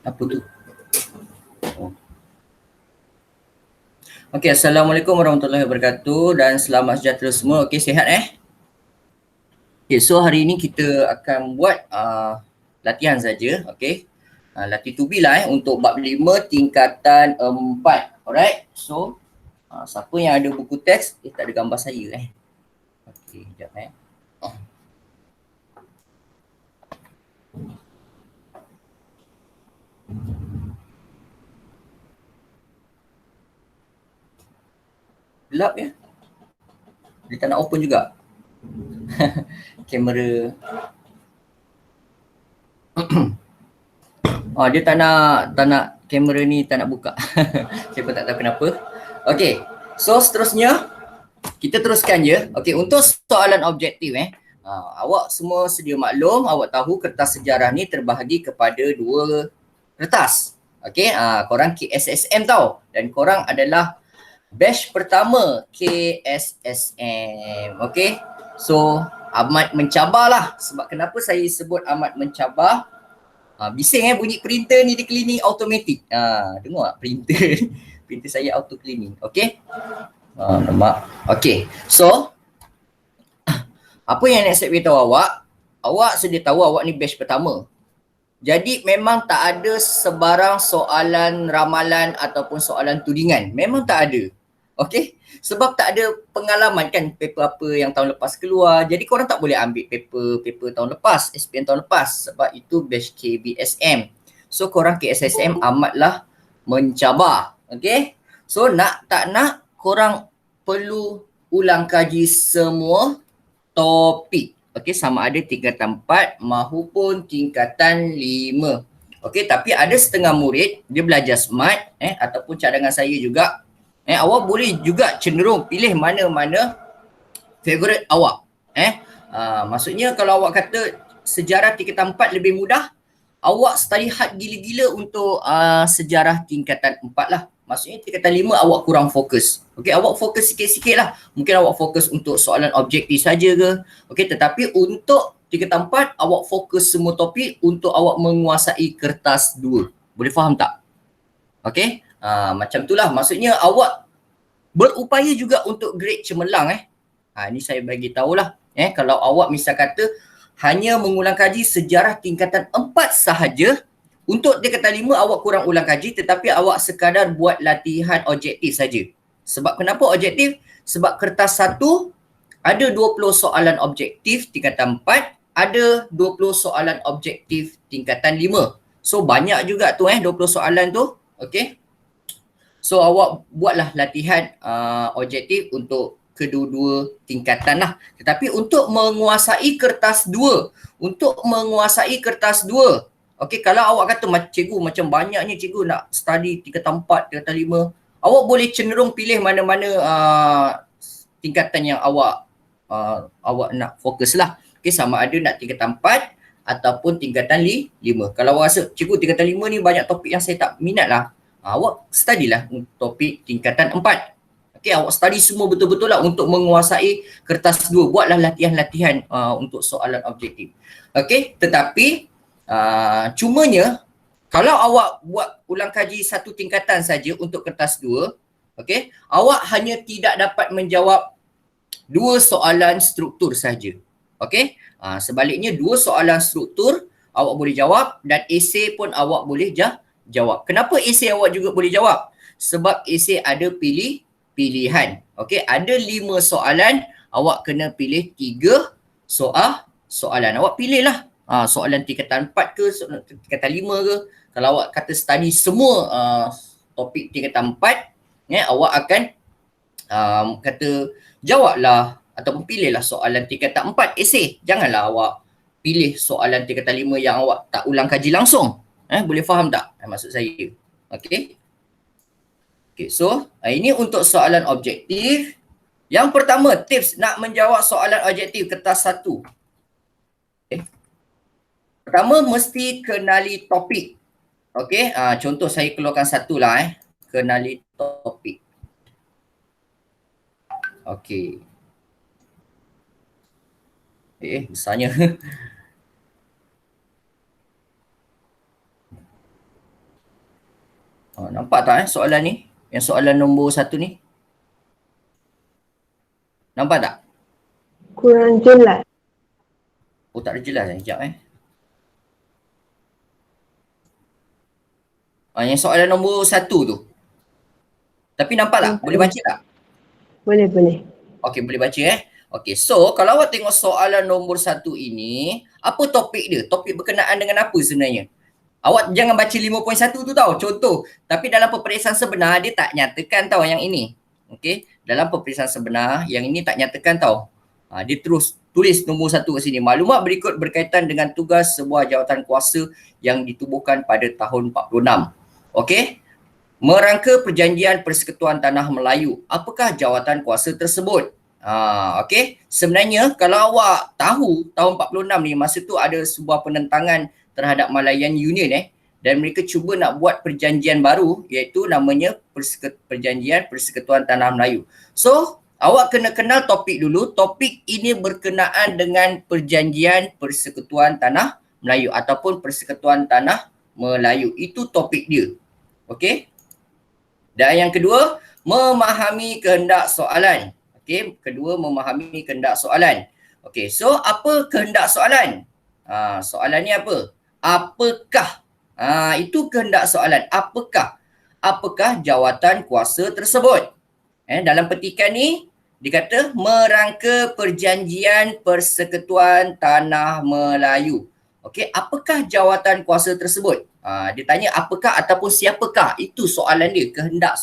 Apa tu? Oh. Okey, Assalamualaikum warahmatullahi wabarakatuh dan selamat sejahtera semua. Okey, sihat Okey, so hari ini kita akan buat latihan saja, okey. Latih tubi lah untuk bab 5 tingkatan 4. Alright. So, siapa yang ada buku teks, tak ada gambar saya Okey, jap Gelap ya. Dia tak nak open juga. Kamera. Dia tak nak kamera ni tak nak buka. Saya pun tak tahu kenapa. Okey. So seterusnya kita teruskan je. Okey, untuk soalan objektif awak semua sedia maklum, awak tahu kertas sejarah ni terbahagi kepada 2 kertas. Okey, korang KSSM tau dan korang adalah batch pertama KSSM. Okey. So amat mencabarlah. Sebab kenapa saya sebut amat mencabar? Bising bunyi printer ni dia cleaning automatic. Dengar tak printer? Printer saya auto cleaning. Okey. Nampak. Okey. So apa yang nak saya beritahu awak? Awak sedia tahu awak ni batch pertama. Jadi memang tak ada sebarang soalan ramalan ataupun soalan tudingan. Memang tak ada. Okey? Sebab tak ada pengalaman kan paper apa yang tahun lepas keluar. Jadi korang tak boleh ambil paper tahun lepas, SPM tahun lepas. Sebab itu batch KBSM. So korang KSSM amatlah mencabar. Okey? So nak tak nak korang perlu ulang kaji semua topik. Okey, sama ada tingkatan 4 maupun tingkatan 5. Okey, tapi ada setengah murid dia belajar smart ataupun cadangan saya juga. Awak boleh juga cenderung pilih mana-mana favorite awak. Maksudnya kalau awak kata sejarah tingkatan 4 lebih mudah, awak study hard gila-gila untuk sejarah tingkatan 4 lah. Maksudnya tingkatan 5 awak kurang fokus. Okey, awak fokus sikit-sikit lah. Mungkin awak fokus untuk soalan objektif saja ke. Okey, tetapi untuk tingkatan 4 awak fokus semua topik untuk awak menguasai kertas 2. Boleh faham tak? Okey, macam itulah. Maksudnya awak berupaya juga untuk grade cemerlang Ini saya bagi tahulah. Kalau awak misal kata hanya mengulang kaji sejarah tingkatan 4 sahaja, untuk tingkatan 5 awak kurang ulang kaji tetapi awak sekadar buat latihan objektif saja. Sebab kenapa objektif? Sebab kertas 1 ada 20 soalan objektif tingkatan 4, ada 20 soalan objektif tingkatan 5. So banyak juga tu 20 soalan tu. Okey. So awak buatlah latihan objektif untuk kedua-dua tingkatan lah. Tetapi untuk menguasai kertas 2, okey, kalau awak kata cikgu macam banyaknya cikgu nak study tingkatan 4, tingkatan 5, awak boleh cenderung pilih mana-mana tingkatan yang awak nak fokus lah. Okey, sama ada nak tingkatan 4 ataupun tingkatan 5. Kalau awak rasa cikgu tingkatan 5 ni banyak topik yang saya tak minat lah, awak study lah topik tingkatan 4. Okey, awak study semua betul-betul lah untuk menguasai kertas 2. Buatlah latihan-latihan untuk soalan objektif. Okey, tetapi cumanya kalau awak buat ulang kaji satu tingkatan saja untuk kertas 2, okey, awak hanya tidak dapat menjawab 2 soalan struktur saja. Okey, sebaliknya 2 soalan struktur awak boleh jawab dan esei pun awak boleh jawab. Kenapa esei awak juga boleh jawab? Sebab esei ada pilihan. Okey, ada 5 soalan, awak kena pilih 3 soalan. Awak pilihlah soalan tingkatan 4 ke, soalan tingkatan 5 ke. Kalau awak kata study semua topik tingkatan 4, awak akan kata jawablah ataupun pilihlah soalan tingkatan 4 esei. Janganlah awak pilih soalan tingkatan 5 yang awak tak ulang kaji langsung. Boleh faham tak maksud saya? Okey. Okey, so ini untuk soalan objektif. Yang pertama, tips nak menjawab soalan objektif kertas 1. Pertama, mesti kenali topik. Okey, contoh saya keluarkan satu lah kenali topik. Okey. Besarnya. Nampak tak soalan ni? Yang soalan nombor 1 ni? Nampak tak? Kurang jelas. Oh, tak ada jelas sekejap Yang soalan nombor 1 tu. Tapi nampak tak? Boleh baca tak? Boleh. Okey, boleh baca Okey, so kalau awak tengok soalan nombor 1 ini, apa topik dia? Topik berkenaan dengan apa sebenarnya? Awak jangan baca 5.1 tu tau, contoh. Tapi dalam peperiksaan sebenar, dia tak nyatakan tau yang ini. Okey, dalam peperiksaan sebenar, yang ini tak nyatakan tau. Dia terus tulis nombor 1 kat sini. Maklumat berikut berkaitan dengan tugas sebuah jawatan kuasa yang ditubuhkan pada tahun 46. Okey, merangka perjanjian Persekutuan Tanah Melayu. Apakah jawatan kuasa tersebut? Okey, sebenarnya kalau awak tahu tahun 46 ni, masa tu ada sebuah penentangan terhadap Malayan Union dan mereka cuba nak buat perjanjian baru iaitu namanya Perjanjian Persekutuan Tanah Melayu. So, awak kena kenal topik dulu. Topik ini berkenaan dengan Perjanjian Persekutuan Tanah Melayu ataupun Persekutuan Tanah Melayu. Itu topik dia. Okey? Dan yang kedua, memahami kehendak soalan. Okey, kedua memahami kehendak soalan. Okey, so apa kehendak soalan? Soalan ni apa? Apakah? Itu kehendak soalan. Apakah? Apakah jawatan kuasa tersebut? Dalam petikan ni, dikata merangka perjanjian Persekutuan Tanah Melayu. Okey, apakah jawatan kuasa tersebut? Dia tanya apakah ataupun siapakah. Itu soalan dia, kehendak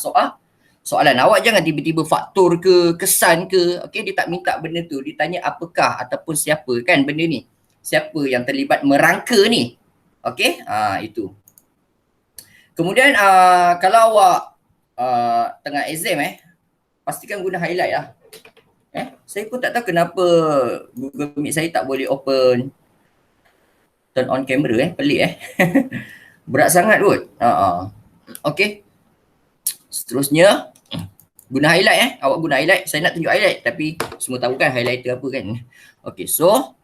soalan. Awak jangan tiba-tiba faktor ke, kesan ke. Okey, dia tak minta benda tu. Dia tanya apakah ataupun siapa kan benda ni. Siapa yang terlibat merangka ni. Okey, itu. Kemudian kalau awak tengah exam pastikan guna highlight lah. Saya pun tak tahu kenapa Google Meet saya tak boleh open turn on camera pelik berat sangat kot. Okey. Seterusnya guna highlight awak guna highlight. Saya nak tunjuk highlight tapi semua tahu kan highlighter apa kan. Okey, so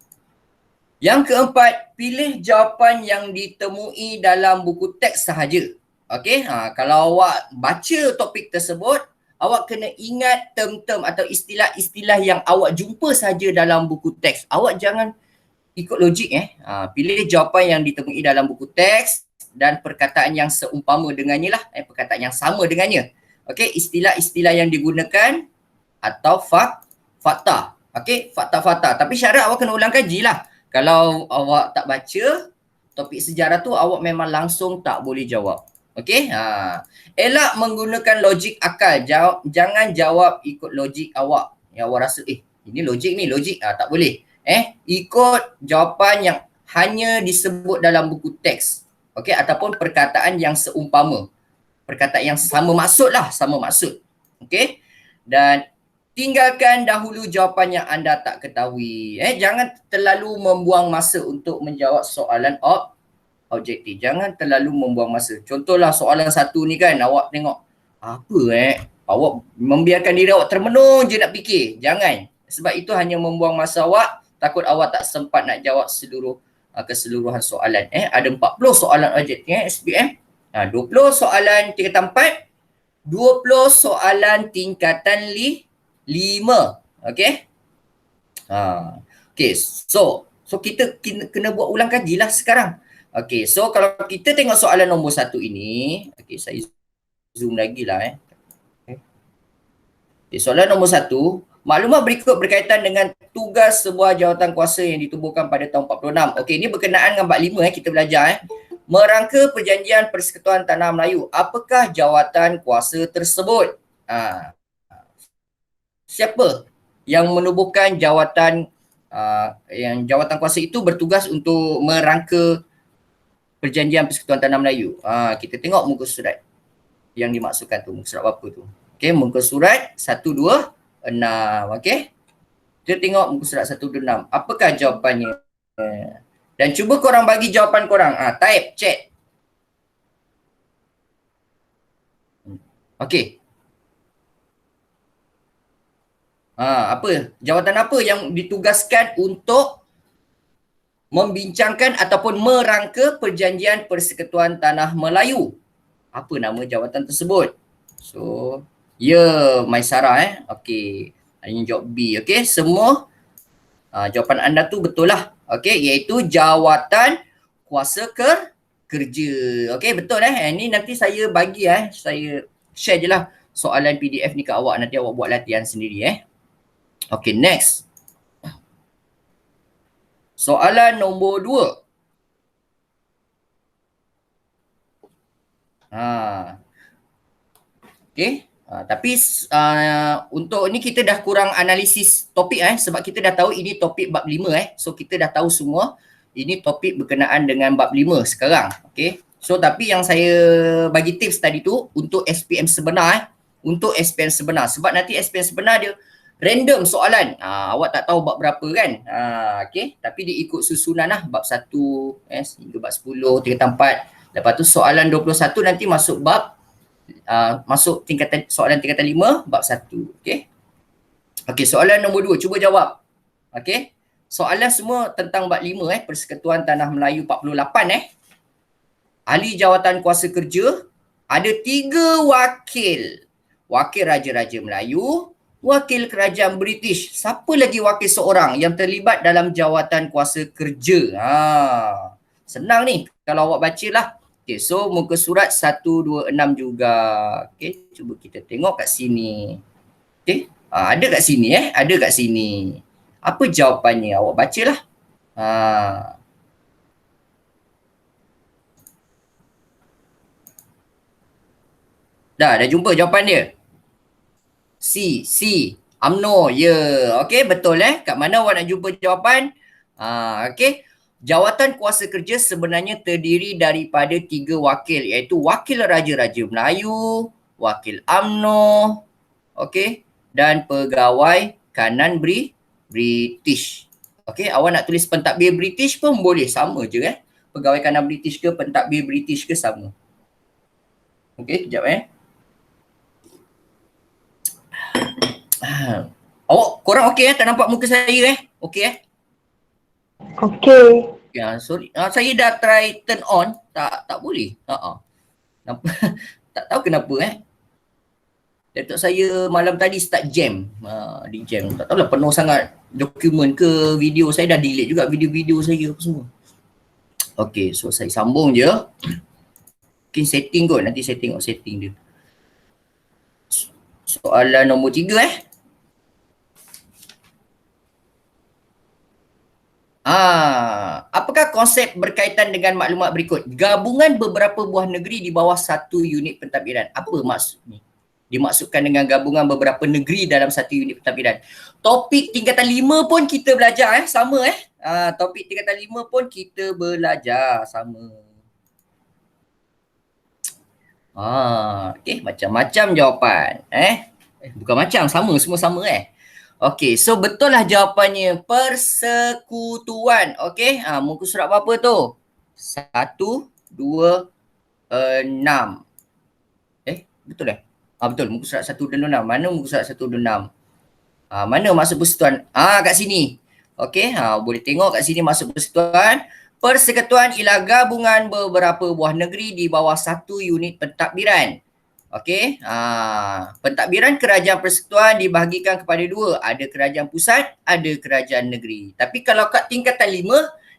yang keempat, pilih jawapan yang ditemui dalam buku teks sahaja. Okey, kalau awak baca topik tersebut, awak kena ingat term-term atau istilah-istilah yang awak jumpa saja dalam buku teks. Awak jangan ikut logik pilih jawapan yang ditemui dalam buku teks dan perkataan yang seumpama dengannya lah, perkataan yang sama dengannya. Okey, istilah-istilah yang digunakan atau fakta. Okey, fakta-fakta. Tapi syarat awak kena ulang kaji lah. Kalau awak tak baca topik sejarah tu, awak memang langsung tak boleh jawab. Okey, elak menggunakan logik akal. Jangan jawab ikut logik awak. Yang awak rasa ini logik ni, logik tak boleh. Ikut jawapan yang hanya disebut dalam buku teks. Okey, ataupun perkataan yang seumpama. Perkataan yang sama maksud lah, sama maksud. Okey, dan tinggalkan dahulu jawapan yang anda tak ketahui. Jangan terlalu membuang masa untuk menjawab soalan objektif. Jangan terlalu membuang masa. Contohlah soalan 1 ni kan, awak tengok apa awak membiarkan diri awak termenung je nak fikir. Jangan. Sebab itu hanya membuang masa awak. Takut awak tak sempat nak jawab keseluruhan soalan. Ada 40 soalan objektif SPM. 20 soalan tingkatan 4, 20 soalan tingkatan 5. Okey? Okey, so kita kena buat ulang kaji lah sekarang. Okey, so kalau kita tengok soalan nombor 1 ini, okey, saya zoom lagi lah Okay, soalan nombor 1, maklumat berikut berkaitan dengan tugas sebuah jawatan kuasa yang ditubuhkan pada tahun 46. Okey, ini berkenaan dengan bab 5 kita belajar merangka perjanjian Persekutuan Tanah Melayu. Apakah jawatan kuasa tersebut? Siapa yang menubuhkan jawatan jawatan kuasa itu bertugas untuk merangka Perjanjian Persekutuan Tanah Melayu? Kita tengok muka surat yang dimaksudkan tu, muka surat apa tu? Okey, muka surat 126. Okey, kita tengok muka surat 126. Apakah jawapannya? Dan cuba korang bagi jawapan korang. Type chat. Okey. Apa? Jawatan apa yang ditugaskan untuk membincangkan ataupun merangka Perjanjian Persekutuan Tanah Melayu? Apa nama jawatan tersebut? So, ya, Maisara Okey. Ini jawab B. Okey, semua jawapan anda tu betul lah. Okey, iaitu jawatan kuasa kerja. Okey, betul Ini nanti saya bagi saya share je lah soalan PDF ni ke awak, nanti awak buat latihan sendiri Okey, next. Soalan nombor 2. Okey. Tapi untuk ni kita dah kurang analisis topik sebab kita dah tahu ini topik bab 5 So kita dah tahu semua ini topik berkenaan dengan bab 5 sekarang. Okey. So tapi yang saya bagi tips tadi tu untuk SPM sebenar untuk SPM sebenar, sebab nanti SPM sebenar dia random soalan. Awak tak tahu bab berapa kan. Okey, tapi dia ikut susunan bab 1 hingga bab 10, tingkatan 4. Lepas tu soalan 21 nanti masuk bab masuk soalan tingkatan 5 bab 1. Okey. Okey, soalan nombor 2 cuba jawab. Okey. Soalan semua tentang bab 5 Persekutuan Tanah Melayu 48 Ahli Jawatan Kuasa Kerja ada 3 wakil. Wakil Raja-Raja Melayu, wakil Kerajaan British. Siapa lagi wakil seorang yang terlibat dalam jawatan kuasa kerja? Senang ni kalau awak bacalah. Okay, so muka surat 126 juga. Okay, cuba kita tengok kat sini. Okay, ada kat sini ada kat sini. Apa jawapannya? Awak bacalah. Dah jumpa jawapan dia? C. UMNO. Okay, betul Kat mana awak nak jumpa jawapan? Okay. Jawatan kuasa kerja sebenarnya terdiri daripada 3 wakil, iaitu wakil Raja-Raja Melayu, wakil UMNO, okey, dan pegawai kanan British. Okey, awak nak tulis pentadbir British pun boleh, sama je Pegawai kanan British ke pentadbir British ke sama. Okey, kejap Awak korang okey tak nampak muka saya Okey Okey. Ya, sorry. Saya dah try turn on, tak boleh. Tak tahu kenapa laptop saya malam tadi start jam. Di jam. Tak tahulah penuh sangat dokumen ke video. Saya dah delete juga video-video saya apa semua. Okey, so saya sambung je. Mungkin setting kot. Nanti saya tengok setting dia. Soalan nombor 3 apakah konsep berkaitan dengan maklumat berikut? Gabungan beberapa buah negeri di bawah satu unit pentadbiran. Apa maksud ni? Dimaksudkan dengan gabungan beberapa negeri dalam satu unit pentadbiran. Topik tingkatan 5 pun kita belajar sama topik tingkatan 5 pun kita belajar sama. Okey, macam-macam jawapan. Bukan macam, sama, semua sama Okey, so betul lah jawapannya persekutuan. Okey, muka surat berapa tu? 1, 2, 6. Betul betul, muka surat 1, 2, 6. Mana muka surat 1, 2, 6? Mana maksud persekutuan? Kat sini. Okey, boleh tengok kat sini maksud persekutuan. Persekutuan ialah gabungan beberapa buah negeri di bawah satu unit pentadbiran. Okey, pentadbiran kerajaan persekutuan dibahagikan kepada 2. Ada kerajaan pusat, ada kerajaan negeri. Tapi kalau kat tingkatan 5,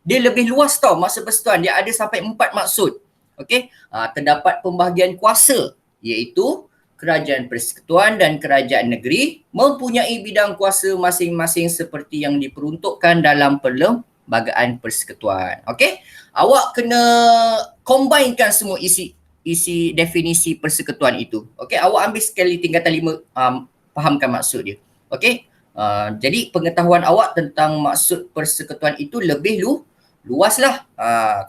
dia lebih luas tau maksud persekutuan. Dia ada sampai 4 maksud. Okey, terdapat pembahagian kuasa, iaitu kerajaan persekutuan dan kerajaan negeri mempunyai bidang kuasa masing-masing seperti yang diperuntukkan dalam perlembagaan persekutuan. Okey, awak kena combinekan semua isi definisi persekutuan itu. Okey, awak ambil sekali tingkatan 5, fahamkan maksud dia. Okey, jadi pengetahuan awak tentang maksud persekutuan itu lebih luas lah.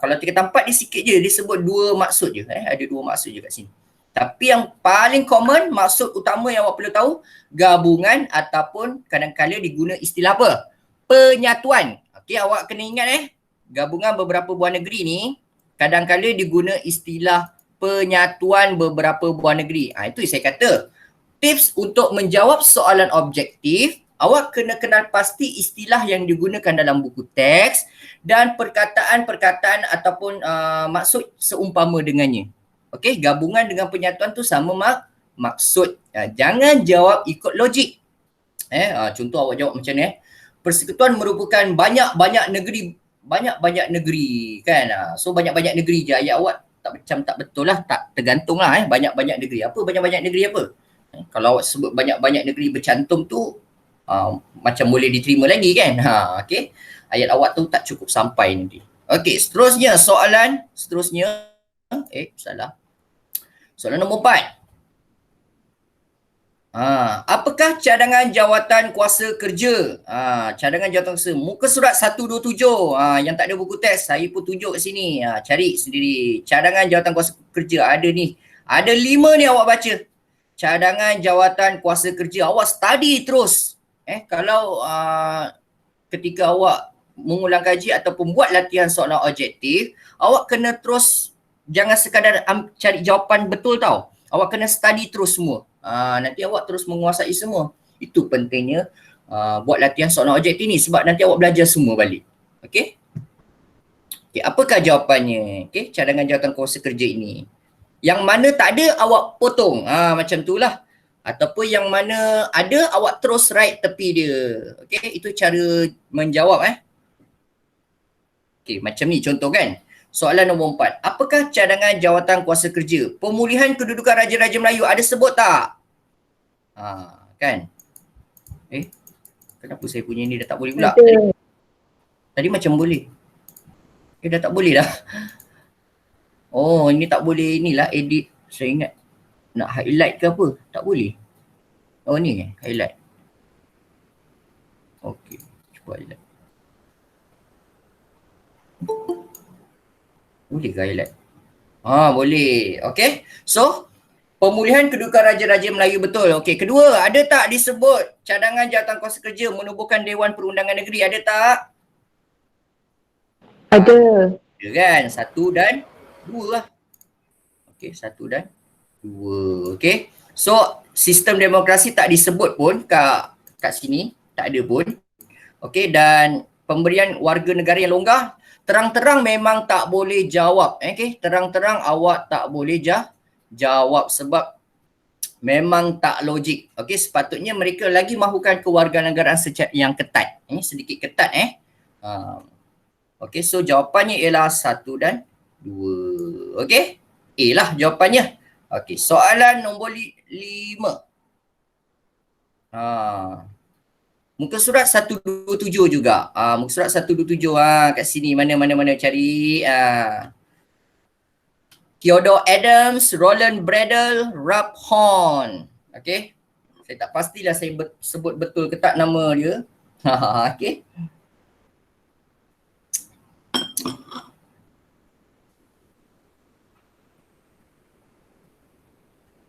Kalau tingkatan 4 dia sikit je, dia sebut 2 maksud je. Ada 2 maksud je kat sini. Tapi yang paling common, maksud utama yang awak perlu tahu, gabungan ataupun kadang-kadang diguna istilah apa? Penyatuan. Okey, awak kena ingat gabungan beberapa buah negeri ni kadang-kadang diguna istilah penyatuan beberapa buah negeri. Itu saya kata. Tips untuk menjawab soalan objektif, awak kena kenal pasti istilah yang digunakan dalam buku teks dan perkataan-perkataan ataupun maksud seumpama dengannya. Okey, gabungan dengan penyatuan tu sama maksud. Jangan jawab ikut logik. Contoh awak jawab macam ni. Persekutuan merupakan banyak-banyak negeri kan. So banyak-banyak negeri je. Ayat awak tak betul lah, tak tergantung lah banyak-banyak negeri. Apa banyak-banyak negeri apa? Kalau awak sebut banyak-banyak negeri bercantum tu macam boleh diterima lagi kan. Okey. Ayat awak tu tak cukup sampai nanti. Okey, seterusnya salah. Soalan nombor 4. Apakah cadangan jawatan kuasa kerja? Cadangan jawatan kuasa. Muka surat 127. Yang tak ada buku teks, saya pun tunjuk kat sini. Cari sendiri. Cadangan jawatan kuasa kerja ada ni. Ada 5 ni awak baca. Cadangan jawatan kuasa kerja. Awak study terus. Kalau ketika awak mengulang kaji ataupun buat latihan soalan objektif, awak kena terus, jangan sekadar cari jawapan betul tau. Awak kena study terus semua. Nanti awak terus menguasai semua. Itu pentingnya buat latihan soalan objektif ni, sebab nanti awak belajar semua balik. Okey? Apakah jawapannya? Okey, cadangan jawatan kuasa kerja ini. Yang mana tak ada awak potong. Macam tu lah. Ataupun yang mana ada awak terus write tepi dia. Okey, itu cara menjawab Okey, macam ni contoh kan. Soalan nombor 4. Apakah cadangan jawatan kuasa kerja? Pemulihan kedudukan Raja-Raja Melayu ada sebut tak? Kan? Kenapa saya punya ni dah tak boleh pula? Tadi macam boleh. Dah tak boleh dah. Oh, ini tak boleh inilah edit. Saya ingat nak highlight ke apa? Tak boleh. Oh ni highlight. Okey, cuba highlight. Boleh ke highlight? Boleh. Okey. So, pemulihan kedudukan Raja-Raja Melayu betul. Okey, kedua, ada tak disebut cadangan jawatan kuasa kerja menubuhkan Dewan Perundangan Negeri? Ada tak? Ada. Ada kan? 1 dan 2 lah. Okey, 1 dan 2. Okey. So, sistem demokrasi tak disebut pun kat sini. Tak ada pun. Okey, dan pemberian warga negara yang longgar, terang-terang memang tak boleh jawab. Okey, terang-terang awak tak boleh jawab sebab memang tak logik. Okey, sepatutnya mereka lagi mahukan kewarganegaraan yang ketat. Ini sedikit ketat Okey, so jawapannya ialah 1 dan 2. Okey? A lah jawapannya. Okey, soalan nombor 5. Muka surat 127 juga. Muka surat 127 kat sini mana cari. Theodore Adams, Roland Bradel, Ralph Horn. Okey. Saya tak pastilah saya sebut betul ke tak nama dia. Okey.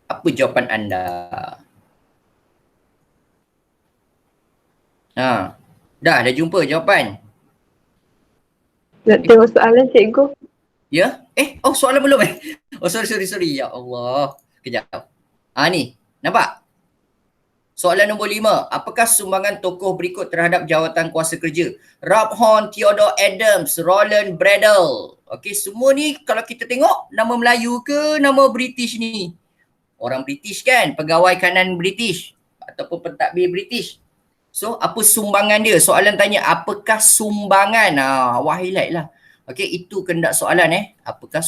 Apa jawapan anda? Dah jumpa jawapan? Nak tengok soalan cikgu. Ya? Soalan belum Oh sorry. Ya Allah. Kejap. Ni. Nampak? Soalan nombor 5. Apakah sumbangan tokoh berikut terhadap jawatan kuasa kerja? Ralph Horn, Theodore Adams, Roland Bradel. Okey, semua ni kalau kita tengok nama Melayu ke nama British ni? Orang British kan? Pegawai kanan British ataupun pentadbir British. So, apa sumbangan dia? Soalan tanya, apakah sumbangan? Awak highlight lah. Okey, itu kehendak soalan Apakah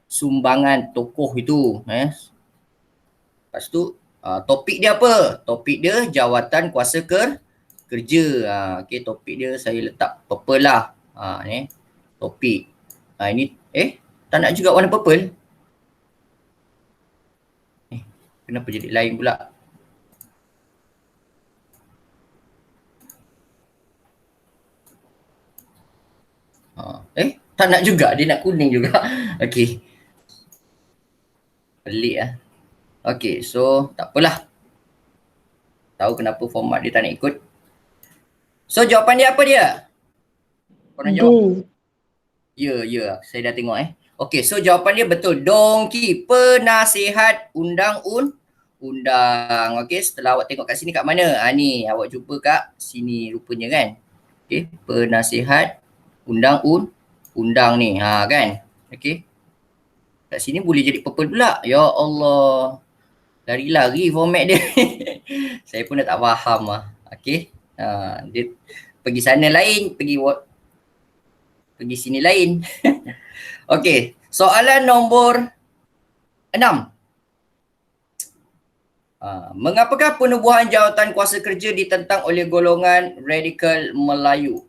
sumbangan tokoh itu? Lepas tu, topik dia apa? Topik dia jawatan kuasa kerja. Okey, topik dia saya letak purple lah. Ni topik. Ini tak nak juga warna purple. Kenapa jadi lain pula? Tak nak juga, dia nak kuning juga. Okey. Pelik Okey, so tak apalah. Tahu kenapa format dia tak nak ikut. So jawapan dia apa dia? Korang jawab. Ya, saya dah tengok Okey, so jawapan dia betul. Dongki, penasihat undang-undang. Okey, setelah awak tengok kat sini kat mana? Ni awak jumpa kat sini rupanya kan. Okey, penasihat undang-undang ni. Kan? Okey. Kat sini boleh jadi purple pula. Ya Allah. Lari-lari format dia. Saya pun dah tak faham lah. Okay. Dia pergi sana lain, pergi sini lain. Okay. Soalan nombor 6. Mengapakah penubuhan jawatan kuasa kerja ditentang oleh golongan radikal Melayu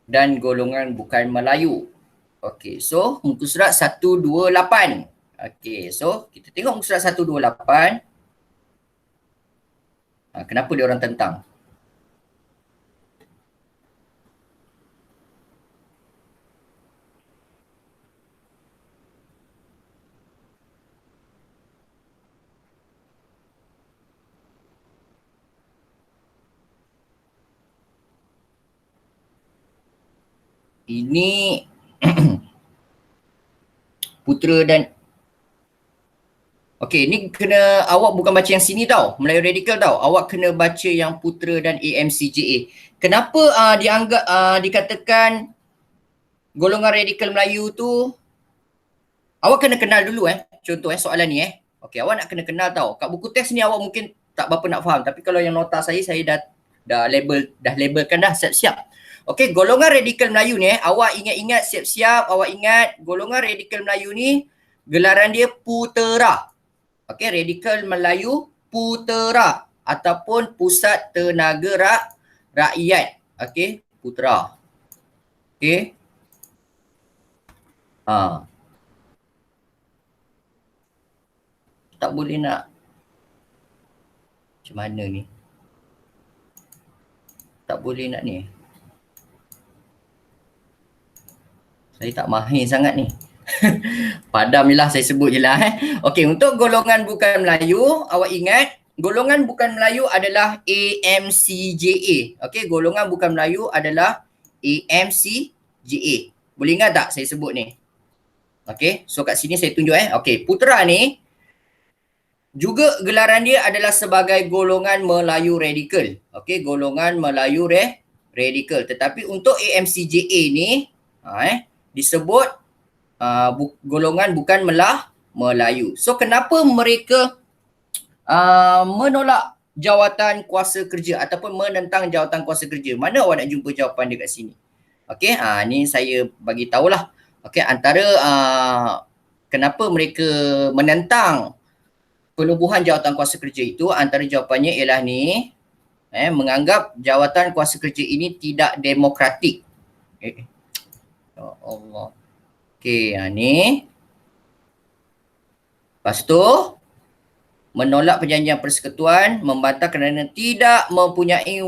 dan golongan bukan Melayu? Okey, so muka surat 128. Okey, so kita tengok muka surat 128. Kenapa dia orang tentang? Ini Putera dan okey, ni kena awak bukan baca yang sini tau, Melayu Radikal tau. Awak kena baca yang Putera dan AMCJA. Kenapa dianggap dikatakan golongan radikal Melayu tu, awak kena kenal dulu contoh soalan ni Okey, awak nak kena kenal tau. Kat buku teks ni awak mungkin tak berapa nak faham, tapi kalau yang nota saya dah labelkan dah siap-siap. Okey, golongan radikal Melayu ni awak ingat-ingat siap-siap, awak ingat golongan radikal Melayu ni gelaran dia Putera. Okey, radikal Melayu Putera ataupun Pusat Tenaga Rakyat. Okey, Putera. Okey. Tak boleh nak macam mana ni? Tak boleh nak ni. Saya tak mahir sangat ni. Padam je lah, saya sebut je lah Okey, untuk golongan bukan Melayu, awak ingat golongan bukan Melayu adalah AMCJA. Okey, golongan bukan Melayu adalah AMCJA. Boleh ingat tak saya sebut ni? Okey, so kat sini saya tunjuk Okey, Putera ni juga gelaran dia adalah sebagai golongan Melayu radikal. Okey, golongan Melayu radikal. Tetapi untuk AMCJA ni disebut golongan bukan Melayu. So kenapa mereka menolak jawatan kuasa kerja ataupun menentang jawatan kuasa kerja? Mana awak nak jumpa jawapan dia kat sini? Okey, ni saya bagi tahulah. Okey, antara kenapa mereka menentang penubuhan jawatan kuasa kerja itu, antara jawapannya ialah ni, menganggap jawatan kuasa kerja ini tidak demokratik. Ya Allah. Okey, ni. Lepas tu, menolak perjanjian persekutuan, membantah kerana tidak mempunyai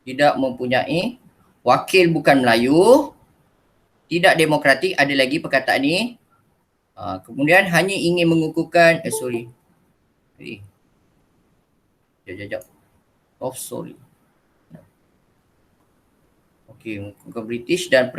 tidak mempunyai wakil bukan Melayu, tidak demokratik, ada lagi perkataan ni. Kemudian hanya ingin mengukuhkan Sekejap. Sorry. Okey, mengukuhkan British dan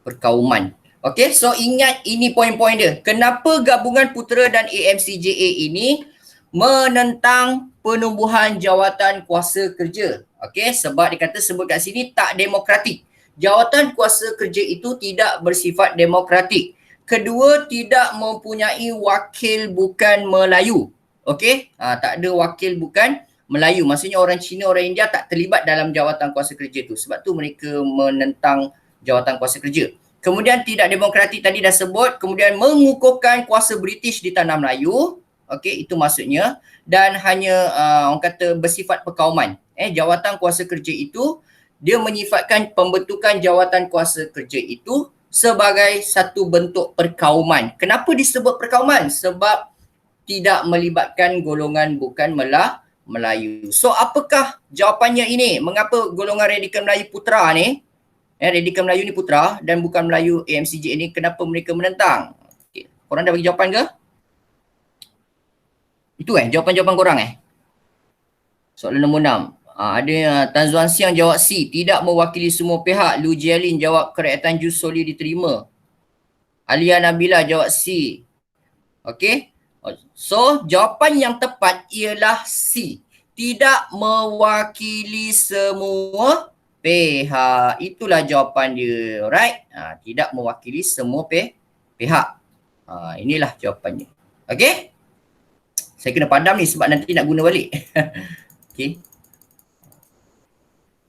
perkauman. Okey, so ingat ini poin-poin dia. Kenapa gabungan Putera dan AMCJA ini menentang penubuhan jawatan kuasa kerja? Okey, sebab dia kata sebut kat sini tak demokratik. Jawatan kuasa kerja itu tidak bersifat demokratik. Kedua, tidak mempunyai wakil bukan Melayu. Okey, tak ada wakil bukan Melayu. Maksudnya orang Cina, orang India tak terlibat dalam jawatan kuasa kerja tu. Sebab tu mereka menentang jawatan kuasa kerja. Kemudian tidak demokratik tadi dah sebut. Kemudian mengukuhkan kuasa British di tanah Melayu. Okey, itu maksudnya. Dan hanya orang kata bersifat perkauman. Jawatan kuasa kerja itu, dia menyifatkan pembentukan jawatan kuasa kerja itu sebagai satu bentuk perkauman. Kenapa disebut perkauman? Sebab tidak melibatkan golongan bukan Melayu. So apakah jawapannya ini? Mengapa golongan radikal Melayu Putera ni, radikal Melayu ni Putera dan bukan Melayu AMCJ ni, kenapa mereka menentang? Okay. Korang dah bagi jawapan ke? Itu jawapan-jawapan korang Soalan nombor 6. Ada Tan Zuan Siang jawab C, tidak mewakili semua pihak. Lu Jialin jawab kerakyatan jus soli diterima. Alia Nabila jawab C. Okey. So jawapan yang tepat ialah C. tidak mewakili semua pihak. Itulah jawapan dia. Alright? Tidak mewakili semua pihak. Inilah jawapannya. Okay? Saya kena padam ni sebab nanti nak guna balik. Okay.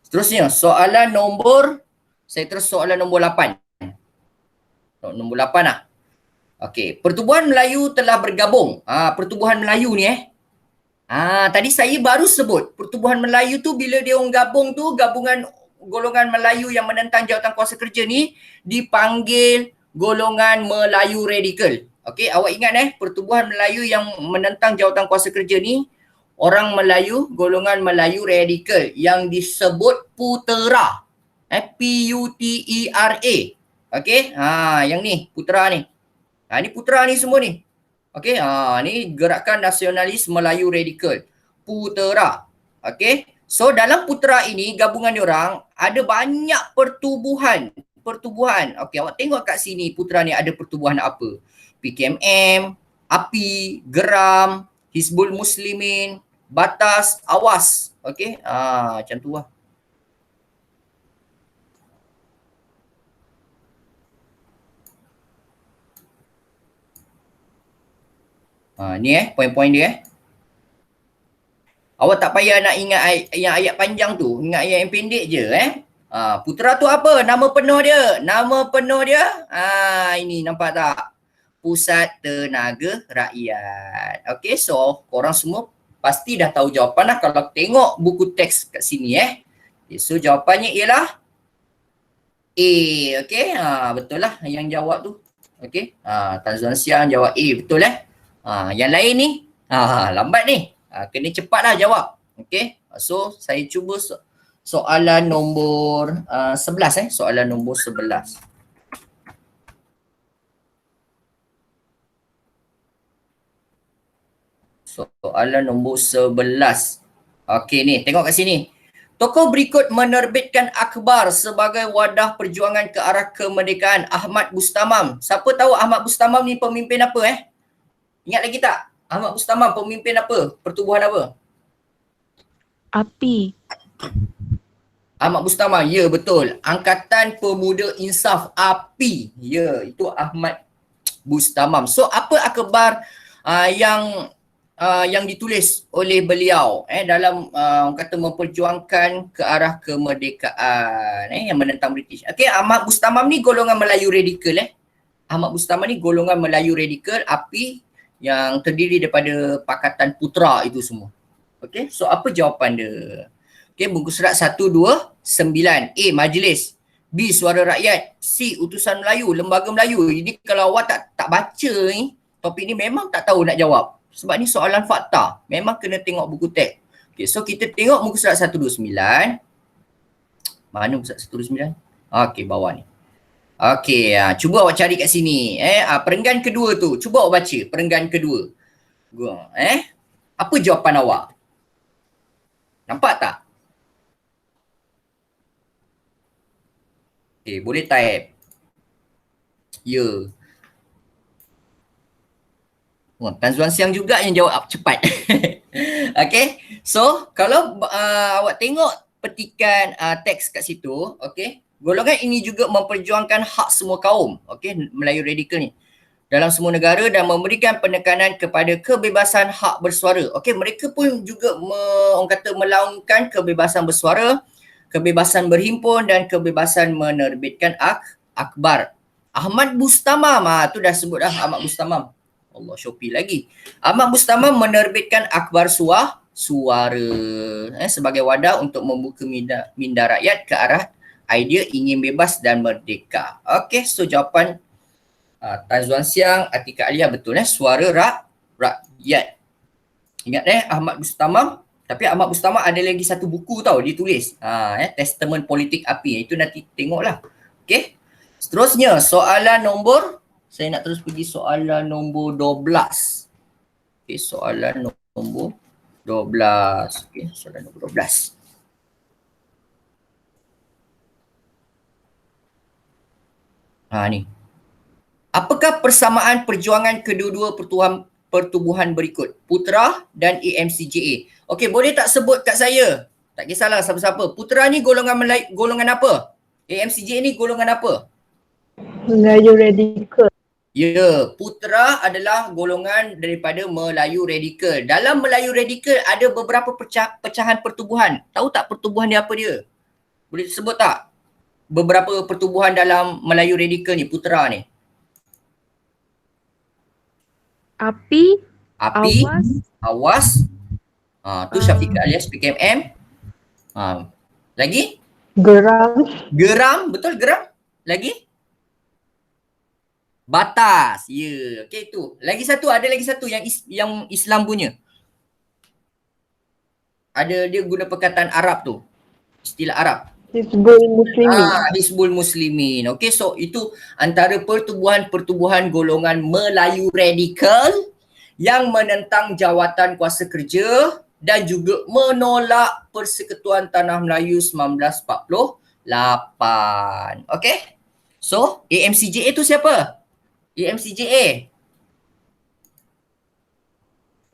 Seterusnya, soalan nombor, saya terus soalan nombor 8. Nombor 8 lah. Okey, Pertubuhan Melayu telah bergabung. Pertubuhan Melayu ni tadi saya baru sebut Pertubuhan Melayu tu bila dia orang gabung tu, gabungan golongan Melayu yang menentang jawatan kuasa kerja ni dipanggil golongan Melayu Radikal. Okey, awak ingat Pertubuhan Melayu yang menentang jawatan kuasa kerja ni orang Melayu, golongan Melayu Radikal yang disebut Putera. P-U-T-E-R-A. Okey, yang ni Putera ni. Ni Putera ni semua ni. Okey, ni Gerakan Nasionalis Melayu Radikal. Putera. Okey. So dalam Putera ini gabungan diorang ada banyak pertubuhan. Okey, awak tengok kat sini Putera ni ada pertubuhan apa? PKMM, API, Geram, Hizbul Muslimin, Batas, Awas. Okey, macam tu lah. Ni poin-poin dia Awak tak payah nak ingat yang ayat panjang tu, ingat ayat yang pendek je Putera tu apa? Nama penuh dia. Ini nampak tak? Pusat Tenaga Rakyat. Okey, so korang semua pasti dah tahu jawapan lah kalau tengok buku teks kat sini Okay, so jawapannya ialah A. Okey, betul lah yang jawab tu. Okey, Tan Zuan Siang jawab A, betul yang lain ni lambat ni. Kena cepatlah jawab. Okey. So saya cuba soalan nombor 11 soalan nombor 11. Soalan nombor 11. Okey ni, tengok kat sini. Tokoh berikut menerbitkan akhbar sebagai wadah perjuangan ke arah kemerdekaan. Ahmad Bustamam. Siapa tahu Ahmad Bustamam ni pemimpin apa Ingat lagi tak? Ahmad Bustamam pemimpin apa? Pertubuhan apa? API. Ahmad Bustamam, ya betul. Angkatan Pemuda Insaf, API. Ya, itu Ahmad Bustamam. So apa akhbar yang ditulis oleh beliau dalam kata memperjuangkan ke arah kemerdekaan yang menentang British. Okey, Ahmad Bustamam ni golongan Melayu Radikal Ahmad Bustamam ni golongan Melayu Radikal, API yang terdiri daripada Pakatan Putera itu semua. Okey, so apa jawapan dia? Okey, buku surat 129. A, Majlis. B, Suara Rakyat. C, Utusan Melayu, Lembaga Melayu. Jadi kalau awak tak baca ni, topik ni memang tak tahu nak jawab. Sebab ni soalan fakta. Memang kena tengok buku teks. Okey, so kita tengok muka surat 129. Mana muka surat 129? Okey, bawah ni. Okey, cuba awak cari kat sini. Perenggan kedua tu. Cuba awak baca perenggan kedua. Apa jawapan awak? Nampak tak? Okey, boleh type. Ya. Tan Zuan Siang juga yang jawab cepat. Okey. So, kalau awak tengok petikan teks kat situ, okey. Golongan ini juga memperjuangkan hak semua kaum, okey, Melayu Radikal ni dalam semua negara dan memberikan penekanan kepada kebebasan hak bersuara. Okey, mereka pun juga orang kata melaungkan kebebasan bersuara, kebebasan berhimpun dan kebebasan menerbitkan akhbar. Ahmad Bustamam, tu dah sebut dah Ahmad Bustamam. Allah, Shopee lagi. Ahmad Bustamam menerbitkan akhbar suara sebagai wadah untuk membuka minda rakyat ke arah idea ingin bebas dan merdeka. Okey, so jawapan Tan Zuan Siang, Atika Aliyah betul Suara Rakyat. Ingat Ahmad Bustamam. Tapi Ahmad Bustamam ada lagi satu buku tau dia tulis. Testament Politik API. Itu nanti tengoklah. Okey. Seterusnya soalan nombor, saya nak terus pergi soalan nombor 12. Okey, soalan nombor 12. Okey, soalan nombor 12. Ni. Apakah persamaan perjuangan kedua-dua pertubuhan berikut, Putra dan AMCJA. Okey, boleh tak sebut kat saya? Tak kisahlah siapa-siapa. Putra ni golongan apa? AMCJA ni golongan apa? Melayu radikal. Ya, Putra adalah golongan daripada Melayu radikal. Dalam Melayu radikal ada beberapa pecahan pertubuhan. Tahu tak pertubuhan dia apa dia? Boleh sebut tak? Beberapa pertubuhan dalam Melayu radikal ni, Putra ni. Api, Api, awas, Awas, tu Syafiqah alias PKMM. Lagi? geram, Geram, betul geram. Lagi? Batas. Ya, okey tu. Ada lagi satu yang Islam punya. Dia guna perkataan Arab tu. Istilah Arab. Hizbul Muslimin. Hizbul Muslimin. Okey, so itu antara pertubuhan-pertubuhan golongan Melayu radikal yang menentang jawatan kuasa kerja dan juga menolak Persekutuan Tanah Melayu 1948. Okey? So, AMCJA tu siapa? AMCJA.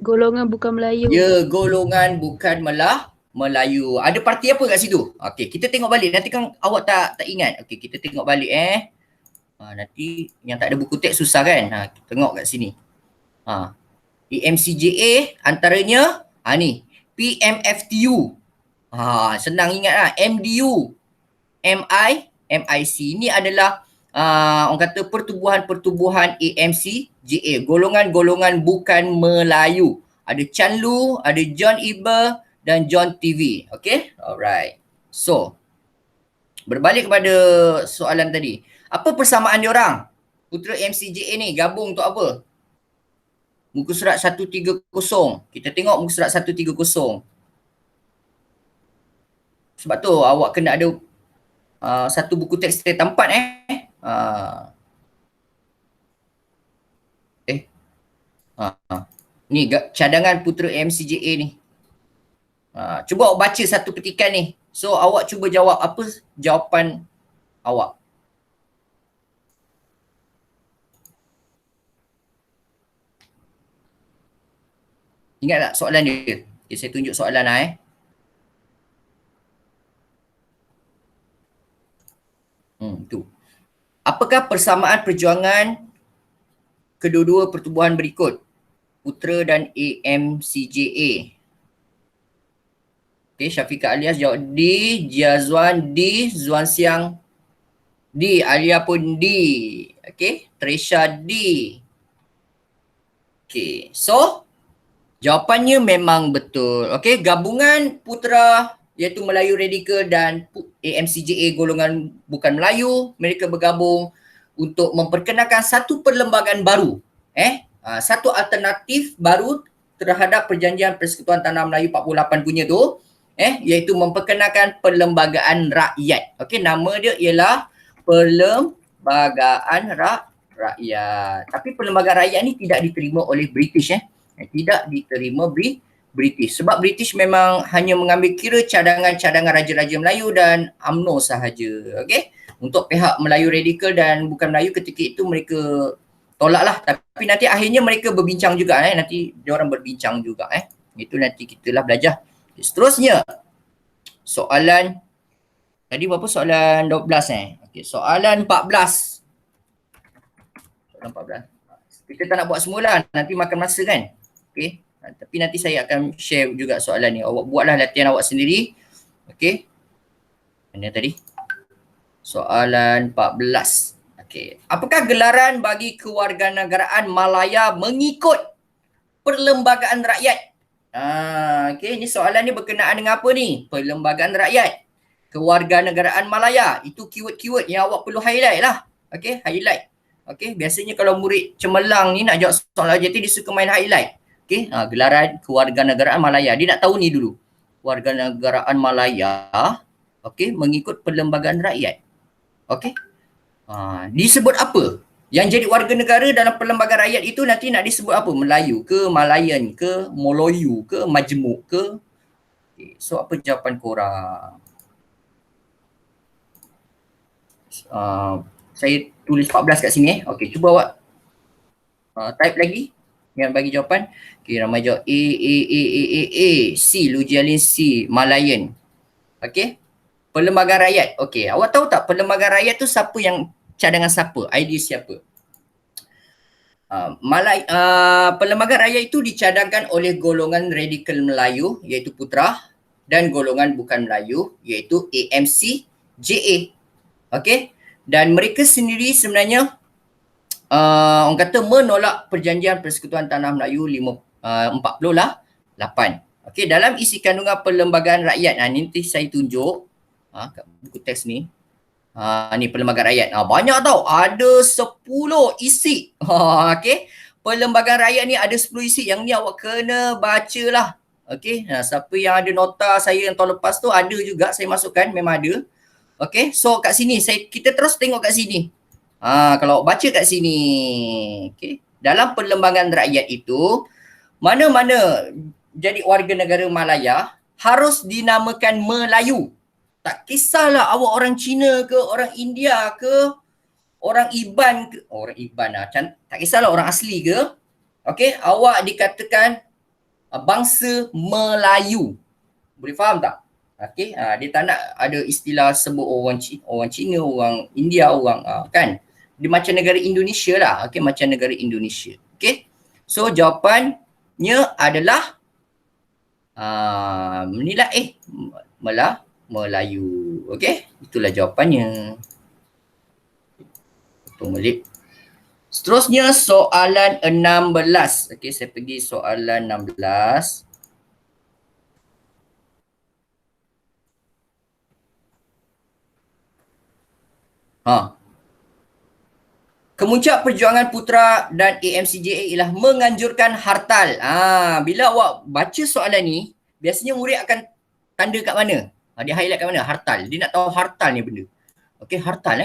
Golongan bukan Melayu. Ya, golongan bukan Melayu. Ada parti apa kat situ? Okey, kita tengok balik. Nanti kan awak tak ingat. Okey, kita tengok balik nanti yang tak ada buku teks susah kan? Kita tengok kat sini. AMCJA antaranya ni PMFTU. Senang ingat lah. MDU, MIC. Ini adalah orang kata pertubuhan-pertubuhan AMCJA, golongan-golongan bukan Melayu. Ada Chan Lu, ada John Iber dan John TV. Okay? Alright. So, berbalik kepada soalan tadi. Apa persamaan diorang? Putera AMCJA ni gabung untuk apa? Muka surat 130. Kita tengok muka surat 130. Sebab tu awak kena ada satu buku teks cerita 4 ni cadangan putera AMCJA ni. Cuba awak baca satu petikan ni. So awak cuba jawab apa jawapan awak. Ingat tak soalan dia? Okay, saya tunjuk soalan lah tu. Apakah persamaan perjuangan kedua-dua pertubuhan berikut? Putra dan AMCJA. Okay, Syafiqah Alias jawab D, Jiazwan D, Zuan Siang D, Alia pun D. Okay, Tresha D. Okay, so jawapannya memang betul. Okay, gabungan Putra iaitu Melayu Radikal dan AMCJA golongan bukan Melayu, mereka bergabung untuk memperkenalkan satu perlembagaan baru. Satu alternatif baru terhadap perjanjian Persekutuan Tanah Melayu 48 punya tu, iaitu memperkenalkan perlembagaan rakyat. Okey, nama dia ialah Perlembagaan Rakyat. Tapi perlembagaan rakyat ni tidak diterima oleh British tidak diterima British sebab British memang hanya mengambil kira cadangan-cadangan raja-raja Melayu dan UMNO sahaja. Okey, untuk pihak Melayu Radikal dan bukan Melayu ketika itu mereka tolaklah, tapi nanti akhirnya mereka berbincang juga nanti diorang berbincang juga itu nanti kitalah belajar. Seterusnya soalan tadi berapa? Soalan 12 okey, soalan 14. Soalan 14 kita tak nak buat semula, nanti makan masa kan. Okey, tapi nanti saya akan share juga soalan ni. Awak buatlah latihan awak sendiri. Okey, mana tadi soalan 14. Okay. Apakah gelaran bagi kewarganegaraan Malaya mengikut Perlembagaan Rakyat? Okay, ini soalan ni berkenaan dengan apa ni? Perlembagaan Rakyat, kewarganegaraan Malaya. Itu keyword-keyword yang awak perlu highlight lah. Okay, highlight. Okay, biasanya kalau murid cemerlang ni nak jawab soalan JT dia suka main highlight. Okay, gelaran kewarganegaraan Malaya. Dia nak tahu ni dulu. Kewarganegaraan Malaya, okay, mengikut Perlembagaan Rakyat. Okay. Disebut apa? Yang jadi warga negara dalam Perlembagaan Rakyat itu nanti nak disebut apa? Melayu ke, Malayan ke, Moloyu ke, Majmuk ke? Okay. So apa jawapan korang? Saya tulis 14 kat sini Okay, cuba awak type lagi. Yang bagi jawapan. Okey, ramai jawab A. C, Lujialin C, Malayan. Okey. Perlembagaan Rakyat. Okey, awak tahu tak Perlembagaan Rakyat tu siapa yang cadangan siapa? Idea siapa? Perlembagaan Rakyat itu dicadangkan oleh golongan radikal Melayu iaitu Putra dan golongan bukan Melayu iaitu AMC JA. Okey. Dan mereka sendiri sebenarnya orang kata menolak perjanjian Persekutuan Tanah Melayu 48. Okey, dalam isi kandungan Perlembagaan Rakyat, nanti saya tunjuk kat buku teks ni. Ni Perlembagaan Rakyat. Banyak tau. Ada 10 isi. Okey. Perlembagaan Rakyat ni ada 10 isi. Yang ni awak kena baca lah. Okey. Siapa yang ada nota saya yang tahun lepas tu ada juga saya masukkan. Memang ada. Okey. So kat sini kita terus tengok kat sini. Kalau awak baca kat sini. Okey. Dalam Perlembagaan Rakyat itu, mana-mana jadi warga negara Malaya harus dinamakan Melayu. Tak kisahlah awak orang Cina ke, orang India ke, orang Iban ke, tak kisahlah orang asli ke. Okey, awak dikatakan bangsa Melayu. Boleh faham tak? Okey, dia tak nak ada istilah sebut orang Cina, orang India, orang kan. Dia macam negara Indonesia lah. Okey, macam negara Indonesia. Okey. So jawapannya adalah inilah Melayu. Okey, itulah jawapannya. Tunggu balik. Seterusnya soalan 16. Okey, saya pergi soalan 16. Kemuncak Perjuangan Putra dan AMCJA ialah menganjurkan hartal. Bila awak baca soalan ni, biasanya murid akan tanda kat mana? Dia highlight kat mana? Hartal. Dia nak tahu hartal ni benda. Okey, hartal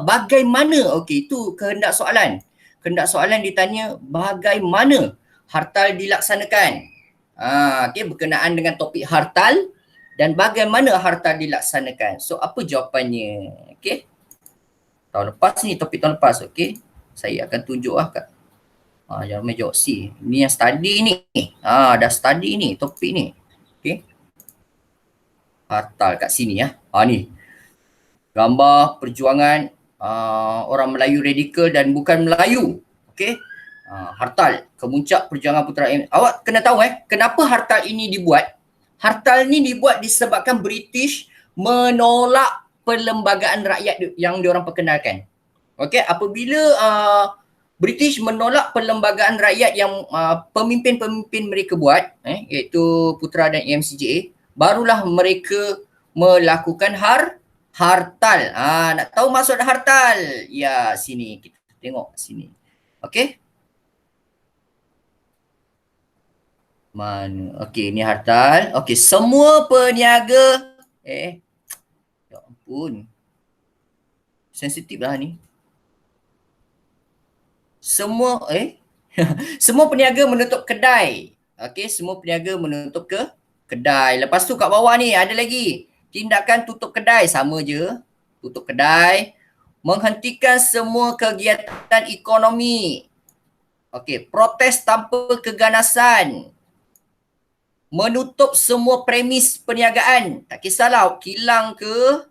bagaimana? Okey, itu kehendak soalan. Kehendak soalan ditanya bagaimana hartal dilaksanakan. Okey, berkenaan dengan topik hartal dan bagaimana hartal dilaksanakan. So, apa jawapannya? Okey. Tahun lepas ni, topik tahun lepas. Okey. Saya akan tunjuk lah kat. Jangan main jawab C. Ni yang study ni. Dah study ni, topik ni. Okey. Hartal kat sini ya. Ni. Gambar perjuangan orang Melayu radikal dan bukan Melayu. Okey. Hartal, kemuncak perjuangan Putra. Awak kena tahu kenapa hartal ini dibuat. Hartal ni dibuat disebabkan British menolak perlembagaan rakyat yang diorang perkenalkan. Okey, apabila British menolak perlembagaan rakyat yang pemimpin-pemimpin mereka buat, iaitu Putra dan AMCJA, barulah mereka melakukan hartal. Nak tahu maksud hartal? Ya, sini. Kita tengok sini. Okey. Mana? Okey, ni hartal. Okey, semua peniaga ya ampun. Sensitif lah ni. Semua semua peniaga menutup kedai. Okey, semua peniaga menutup kedai. Lepas tu kat bawah ni ada lagi. Tindakan tutup kedai, sama je. Tutup kedai. Menghentikan semua kegiatan ekonomi. Okey, protes tanpa keganasan. Menutup semua premis perniagaan. Tak kisahlah kilang ke,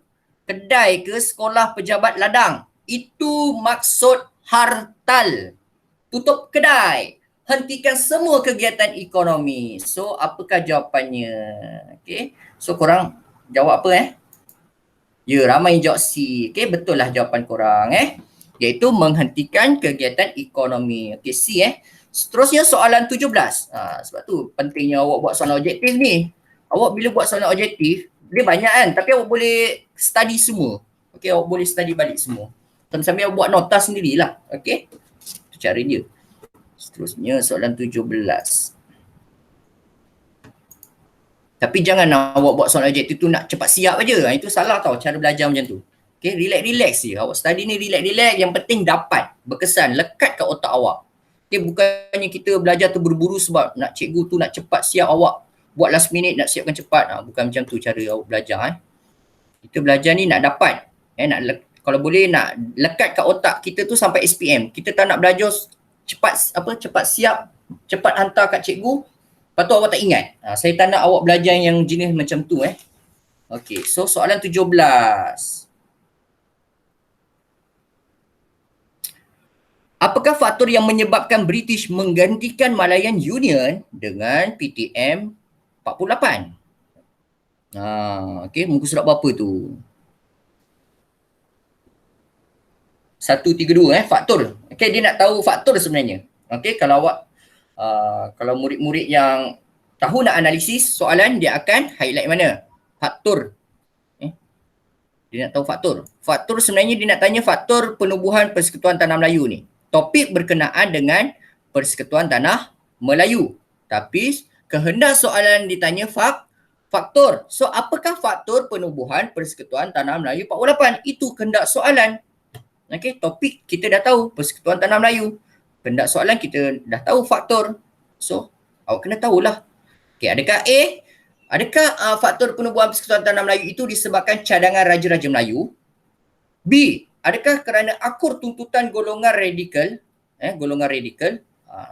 kedai ke, sekolah pejabat ladang. Itu maksud hartal. Tutup kedai. Hentikan semua kegiatan ekonomi. So, apakah jawapannya? Okay. So, korang jawab apa Ya, ramai yang jawab C. Okay, betul lah jawapan korang iaitu menghentikan kegiatan ekonomi. Okay, C Seterusnya soalan 17. Sebab tu pentingnya awak buat soalan objektif ni. Awak bila buat soalan objektif, dia banyak kan, tapi awak boleh study semua. Okay, awak boleh study balik semua. Sambil awak buat nota sendirilah. Okay, itu cara dia. Seterusnya soalan 17. Tapi jangan awak buat soalan objektif tu nak cepat siap aja. Itu salah tau cara belajar macam tu. Okay, relax je. Awak study ni relax. Yang penting dapat, berkesan, lekat kat otak awak. Okay, bukannya kita belajar tu berburu sebab nak cikgu tu nak cepat siap, awak buat last minute nak siapkan cepat. Bukan macam tu cara awak belajar. Kita belajar ni nak dapat. Kalau boleh nak lekat kat otak kita tu sampai SPM. Kita tak nak belajar cepat siap, cepat hantar kat cikgu, lepas tu awak tak ingat. Saya tak nak awak belajar yang jenis macam tu Okey, so soalan 17. Apakah faktor yang menyebabkan British menggantikan Malayan Union dengan PTM 48? Okey, muka surat berapa tu? 132 faktor. Okey, dia nak tahu faktor sebenarnya. Okey, kalau awak kalau murid-murid yang tahu nak analisis soalan, dia akan highlight mana? Faktor. Dia nak tahu faktor. Faktor sebenarnya dia nak tanya faktor penubuhan Persekutuan Tanah Melayu ni. Topik berkenaan dengan Persekutuan Tanah Melayu. Tapi kehendak soalan ditanya faktor. So apakah faktor penubuhan Persekutuan Tanah Melayu 48? Itu kehendak soalan. Okey, topik kita dah tahu Persekutuan Tanah Melayu. Kehendak soalan kita dah tahu faktor. So awak kena tahulah. Okey, adakah faktor penubuhan Persekutuan Tanah Melayu itu disebabkan cadangan Raja-Raja Melayu? B. Adakah kerana akur tuntutan golongan radikal?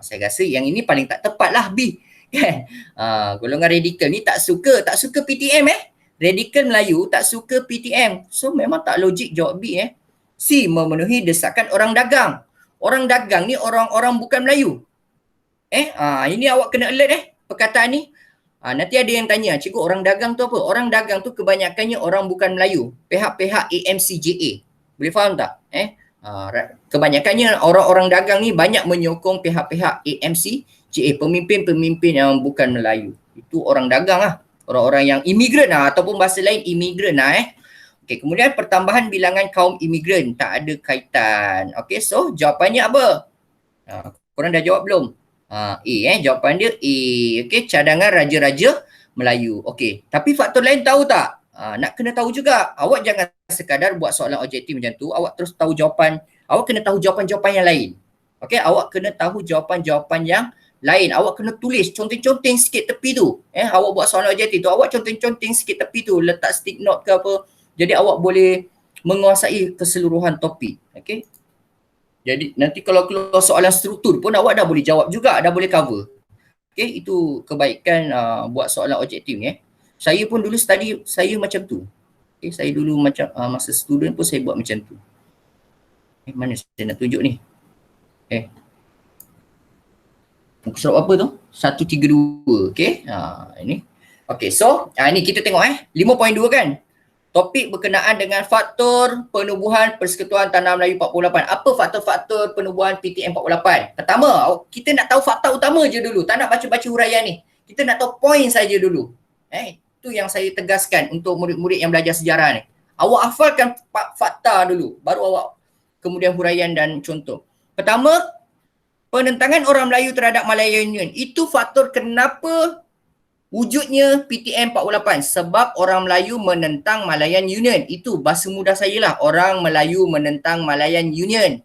Saya rasa yang ini paling tak tepat lah, B. Kan? Golongan radikal ni tak suka PTM Radikal Melayu tak suka PTM. So memang tak logik jawab B C. Memenuhi desakan orang dagang. Orang dagang ni orang-orang bukan Melayu. Ini awak kena alert perkataan ni. Nanti ada yang tanya, cikgu orang dagang tu apa? Orang dagang tu kebanyakannya orang bukan Melayu. Pihak-pihak AMCJA. Boleh faham tak? Kebanyakannya orang-orang dagang ni banyak menyokong pihak-pihak AMCJA. Pemimpin-pemimpin yang bukan Melayu. Itu orang dagang lah. Orang-orang yang imigran ataupun bahasa lain imigran Okey, kemudian pertambahan bilangan kaum imigran tak ada kaitan. Okey, so jawapannya apa? Korang dah jawab belum? A jawapan dia A. Okey, cadangan Raja-Raja Melayu. Okey, tapi faktor lain tahu tak? Nak kena tahu juga. Awak jangan sekadar buat soalan objektif macam tu, awak terus tahu jawapan. Awak kena tahu jawapan-jawapan yang lain. Okey, awak kena tahu jawapan-jawapan yang lain. Awak kena tulis conteng-conteng sikit tepi tu. Awak buat soalan objektif tu, awak conteng-conteng sikit tepi tu, letak stick note ke apa. Jadi awak boleh menguasai keseluruhan topik. Okey. Jadi nanti kalau keluar soalan struktur pun awak dah boleh jawab juga, dah boleh cover. Okey, itu kebaikan buat soalan objektif Saya pun dulu study saya macam tu. Okey, saya dulu macam masa student pun saya buat macam tu. Mana saya nak tunjuk ni? Muka surat apa tu? 132. Okey. Ini. Okey, so ini kita tengok 5.2 kan. Topik berkenaan dengan faktor penubuhan Persekutuan Tanah Melayu 48. Apa faktor-faktor penubuhan PTM 48? Pertama, kita nak tahu fakta utama je dulu. Tak nak baca-baca huraian ni. Kita nak tahu poin saja dulu. Itu yang saya tegaskan untuk murid-murid yang belajar sejarah ni. Awak hafalkan fakta dulu. Baru awak kemudian huraian dan contoh. Pertama, penentangan orang Melayu terhadap Malayan Union. Itu faktor kenapa wujudnya PTM 48, sebab orang Melayu menentang Malayan Union. Itu bahasa mudah saya lah. Orang Melayu menentang Malayan Union.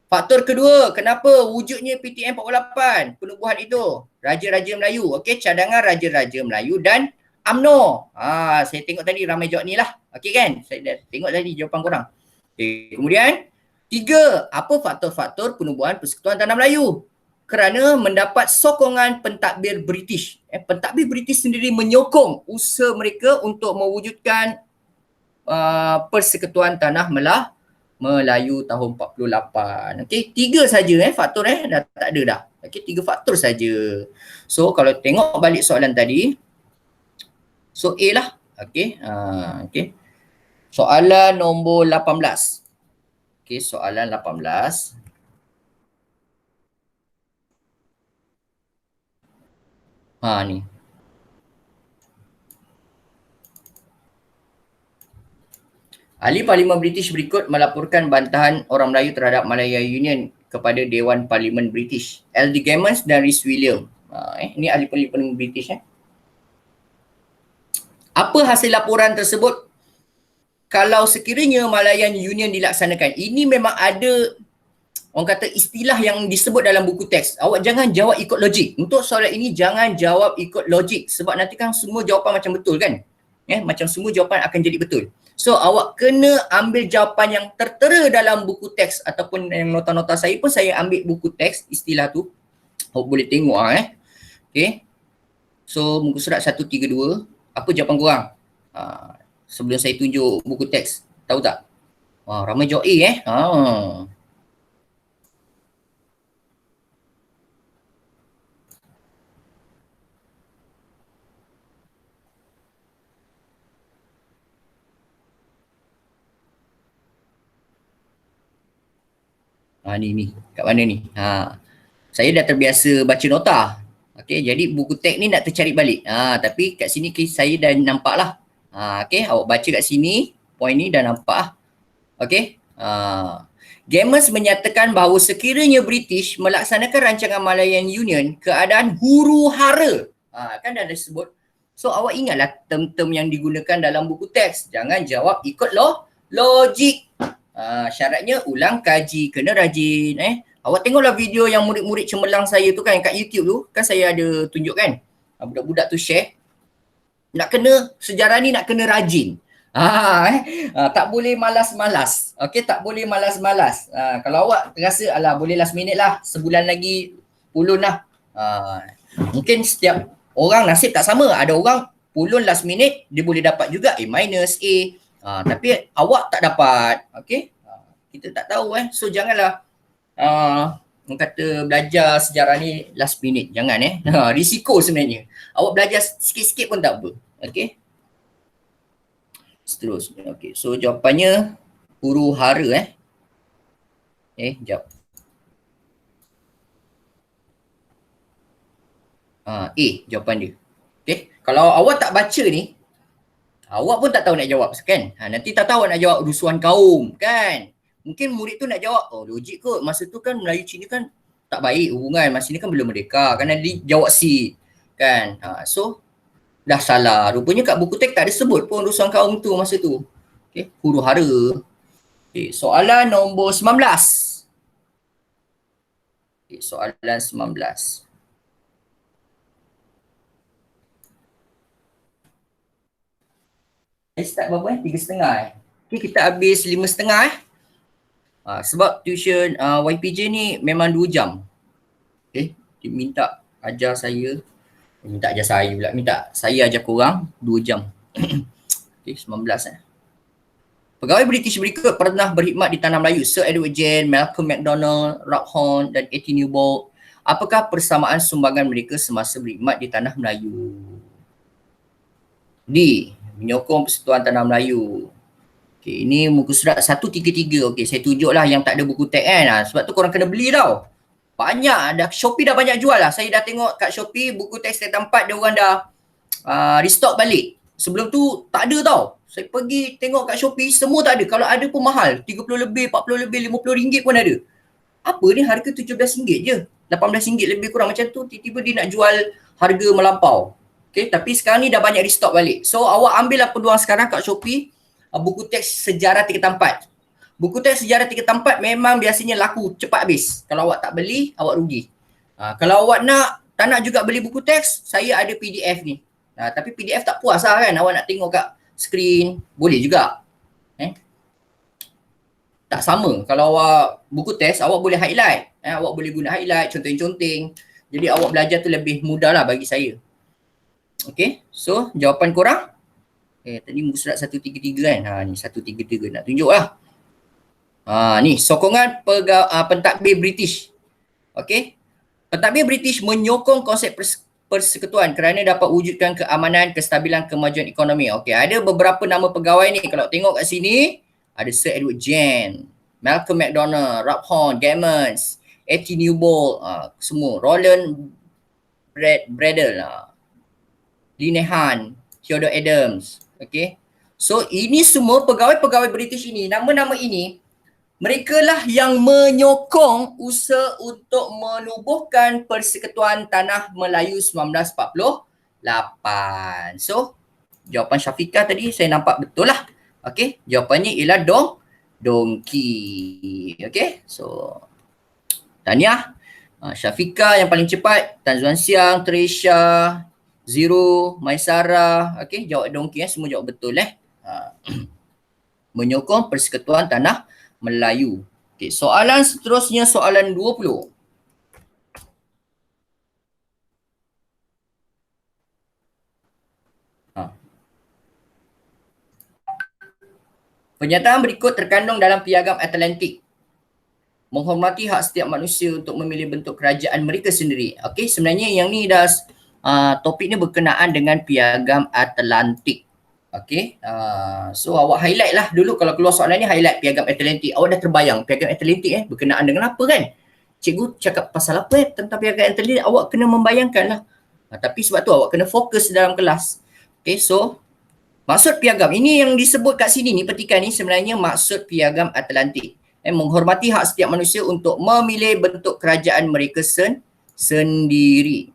Faktor kedua, kenapa wujudnya PTM 48? Penubuhan itu. Raja-Raja Melayu. Okey, cadangan Raja-Raja Melayu dan UMNO. Saya tengok tadi ramai jawab ni lah. Okey kan? Saya dah tengok tadi jawapan korang. Okay. Kemudian, 3. Apa faktor-faktor penubuhan Persekutuan Tanah Melayu? Kerana mendapat sokongan pentadbir British. Pentadbir British sendiri menyokong usaha mereka untuk mewujudkan Persekutuan Tanah Melayu tahun 48. Okey, 3 saja faktor dah tak ada dah. Okey, 3 faktor saja. So kalau tengok balik soalan tadi, so A lah. Okey, okey. Soalan nombor 18. Okey, soalan 18. Ni. Ahli Parlimen British berikut melaporkan bantahan orang Melayu terhadap Malayan Union kepada Dewan Parlimen British. L.D. Gammons dan Rhys William. Ini ahli Parlimen British. Apa hasil laporan tersebut? Kalau sekiranya Malayan Union dilaksanakan, ini memang ada orang kata istilah yang disebut dalam buku teks. Awak jangan jawab ikut logik. Untuk soalan ini jangan jawab ikut logik sebab nanti kan semua jawapan macam betul kan? Macam semua jawapan akan jadi betul. So awak kena ambil jawapan yang tertera dalam buku teks ataupun yang nota-nota saya pun saya ambil buku teks istilah tu. Hope boleh tengok Okay. So muka surat 132. Apa jawapan korang? Sebelum saya tunjuk buku teks. Tahu tak? Ramai jawab A Ni kat mana ni? Saya dah terbiasa baca nota. Okay, jadi buku teks ni nak tercari balik. Tapi kat sini saya dah nampak lah. Okay, awak baca kat sini, point ni dah nampak lah. Okay. Gamers menyatakan bahawa sekiranya British melaksanakan rancangan Malayan Union, keadaan huru-hara. Kan dah disebut. So awak ingatlah term-term yang digunakan dalam buku teks. Jangan jawab ikut logik. Syaratnya ulang kaji, kena rajin. Awak tengoklah video yang murid-murid cemerlang saya tu kan kat YouTube tu, kan saya ada tunjuk kan. Budak-budak tu share. Nak kena, sejarah ni nak kena rajin. Tak boleh malas-malas. Okay, tak boleh malas-malas. Kalau awak rasa, alah boleh last minute lah, sebulan lagi pulun lah. Mungkin setiap orang nasib tak sama. Ada orang pulun last minute, dia boleh dapat juga A-, tapi awak tak dapat. Okay, kita tak tahu So janganlah orang kata belajar sejarah ni last minute. Jangan risiko sebenarnya. Awak belajar sikit-sikit pun tak apa. Okay, seterusnya. Okay, so jawapannya huru-hara jap. A jawapan dia. Okay, kalau awak tak baca ni, awak pun tak tahu nak jawab kan. Nanti tak tahu nak jawab rusuhan kaum kan. Mungkin murid tu nak jawab, logik kot. Masa tu kan Melayu Cina kan tak baik hubungan. Masa ni kan belum merdeka. Kan dia jawab C kan. So dah salah. Rupanya kat buku teks tak ada sebut pun rusuhan kaum tu masa tu. Okay, huru-hara. Okay, soalan nombor 19. Okay, soalan 19. Saya start berapa 3.30 Okay, kita habis 5.30 sebab tuition YPJ ni memang 2 jam. Okay, dia minta ajar saya. Minta ajar saya pula. Minta saya ajar korang 2 jam. Okay, 19 Pegawai British berikut pernah berkhidmat di Tanah Melayu. Sir Edward Jane, Malcolm McDonald, Rob Horn dan A.T. Newbold. Apakah persamaan sumbangan mereka semasa berkhidmat di Tanah Melayu? D. Menyokong Persekutuan Tanah Melayu. Okay, ini muka surat 133. Okay, saya tunjuklah yang tak ada buku teks kan. Sebab tu korang kena beli tau. Banyak, Shopee dah banyak jual lah. Saya dah tengok kat Shopee buku teks Tek 4 dia orang dah restock balik. Sebelum tu tak ada tau. Saya pergi tengok kat Shopee, semua tak ada. Kalau ada pun mahal. 30 lebih, 40 lebih, RM50 pun ada. Apa ni harga RM17 je. RM18 lebih kurang macam tu. Tiba-tiba dia nak jual harga melampau. Okay, tapi sekarang ni dah banyak restock balik. So awak ambillah peluang sekarang kat Shopee. Buku teks sejarah tingkatan 4. Buku teks sejarah tingkatan 4 memang biasanya laku cepat habis. Kalau awak tak beli, awak rugi. Kalau awak tak nak juga beli buku teks, saya ada PDF ni. Tapi PDF tak puas lah kan. Awak nak tengok kat skrin, boleh juga. Tak sama. Kalau awak buku teks, awak boleh highlight. Awak boleh guna highlight, conteng-conteng. Jadi awak belajar tu lebih mudah lah bagi saya. Okay, so jawapan korang? Tadi muka surat 133 kan. Ni 133 nak tunjuk lah. Ni sokongan pentadbir British. Okay. Pentadbir British menyokong konsep persekutuan kerana dapat wujudkan keamanan, kestabilan, kemajuan ekonomi. Okay, ada beberapa nama pegawai ni. Kalau tengok kat sini, ada Sir Edward Jane, Malcolm McDonald, Rob Horn, Gammons, A.T. Newbold, semua. Roland Bradel, Linehan, Theodore Adams. Okay. So ini semua pegawai-pegawai British ini, nama-nama ini, mereka lah yang menyokong usaha untuk menubuhkan Persekutuan Tanah Melayu 1948. So jawapan Syafiqah tadi saya nampak betul lah. Okay, jawapannya ialah Dongki. Okay, so tahniah. Syafiqah yang paling cepat, Tan Zuan Siang, Tresha, Zero, Maisara. Okay, jawab Dongki semua jawab betul menyokong Persekutuan Tanah Melayu. Okay, soalan seterusnya soalan 20. Pernyataan berikut terkandung dalam Piagam Atlantik. Menghormati hak setiap manusia untuk memilih bentuk kerajaan mereka sendiri. Okey, sebenarnya yang ni dah topik ni berkenaan dengan Piagam Atlantik. Okey, so awak highlight lah dulu kalau keluar soalan ni, highlight Piagam Atlantik. Awak dah terbayang Piagam Atlantik berkenaan dengan apa kan? Cikgu cakap pasal apa tentang Piagam Atlantik, awak kena membayangkan lah. Tapi sebab tu awak kena fokus dalam kelas. Okey, so maksud piagam ini yang disebut kat sini ni, petikan ni sebenarnya maksud Piagam Atlantik. Menghormati hak setiap manusia untuk memilih bentuk kerajaan mereka sendiri.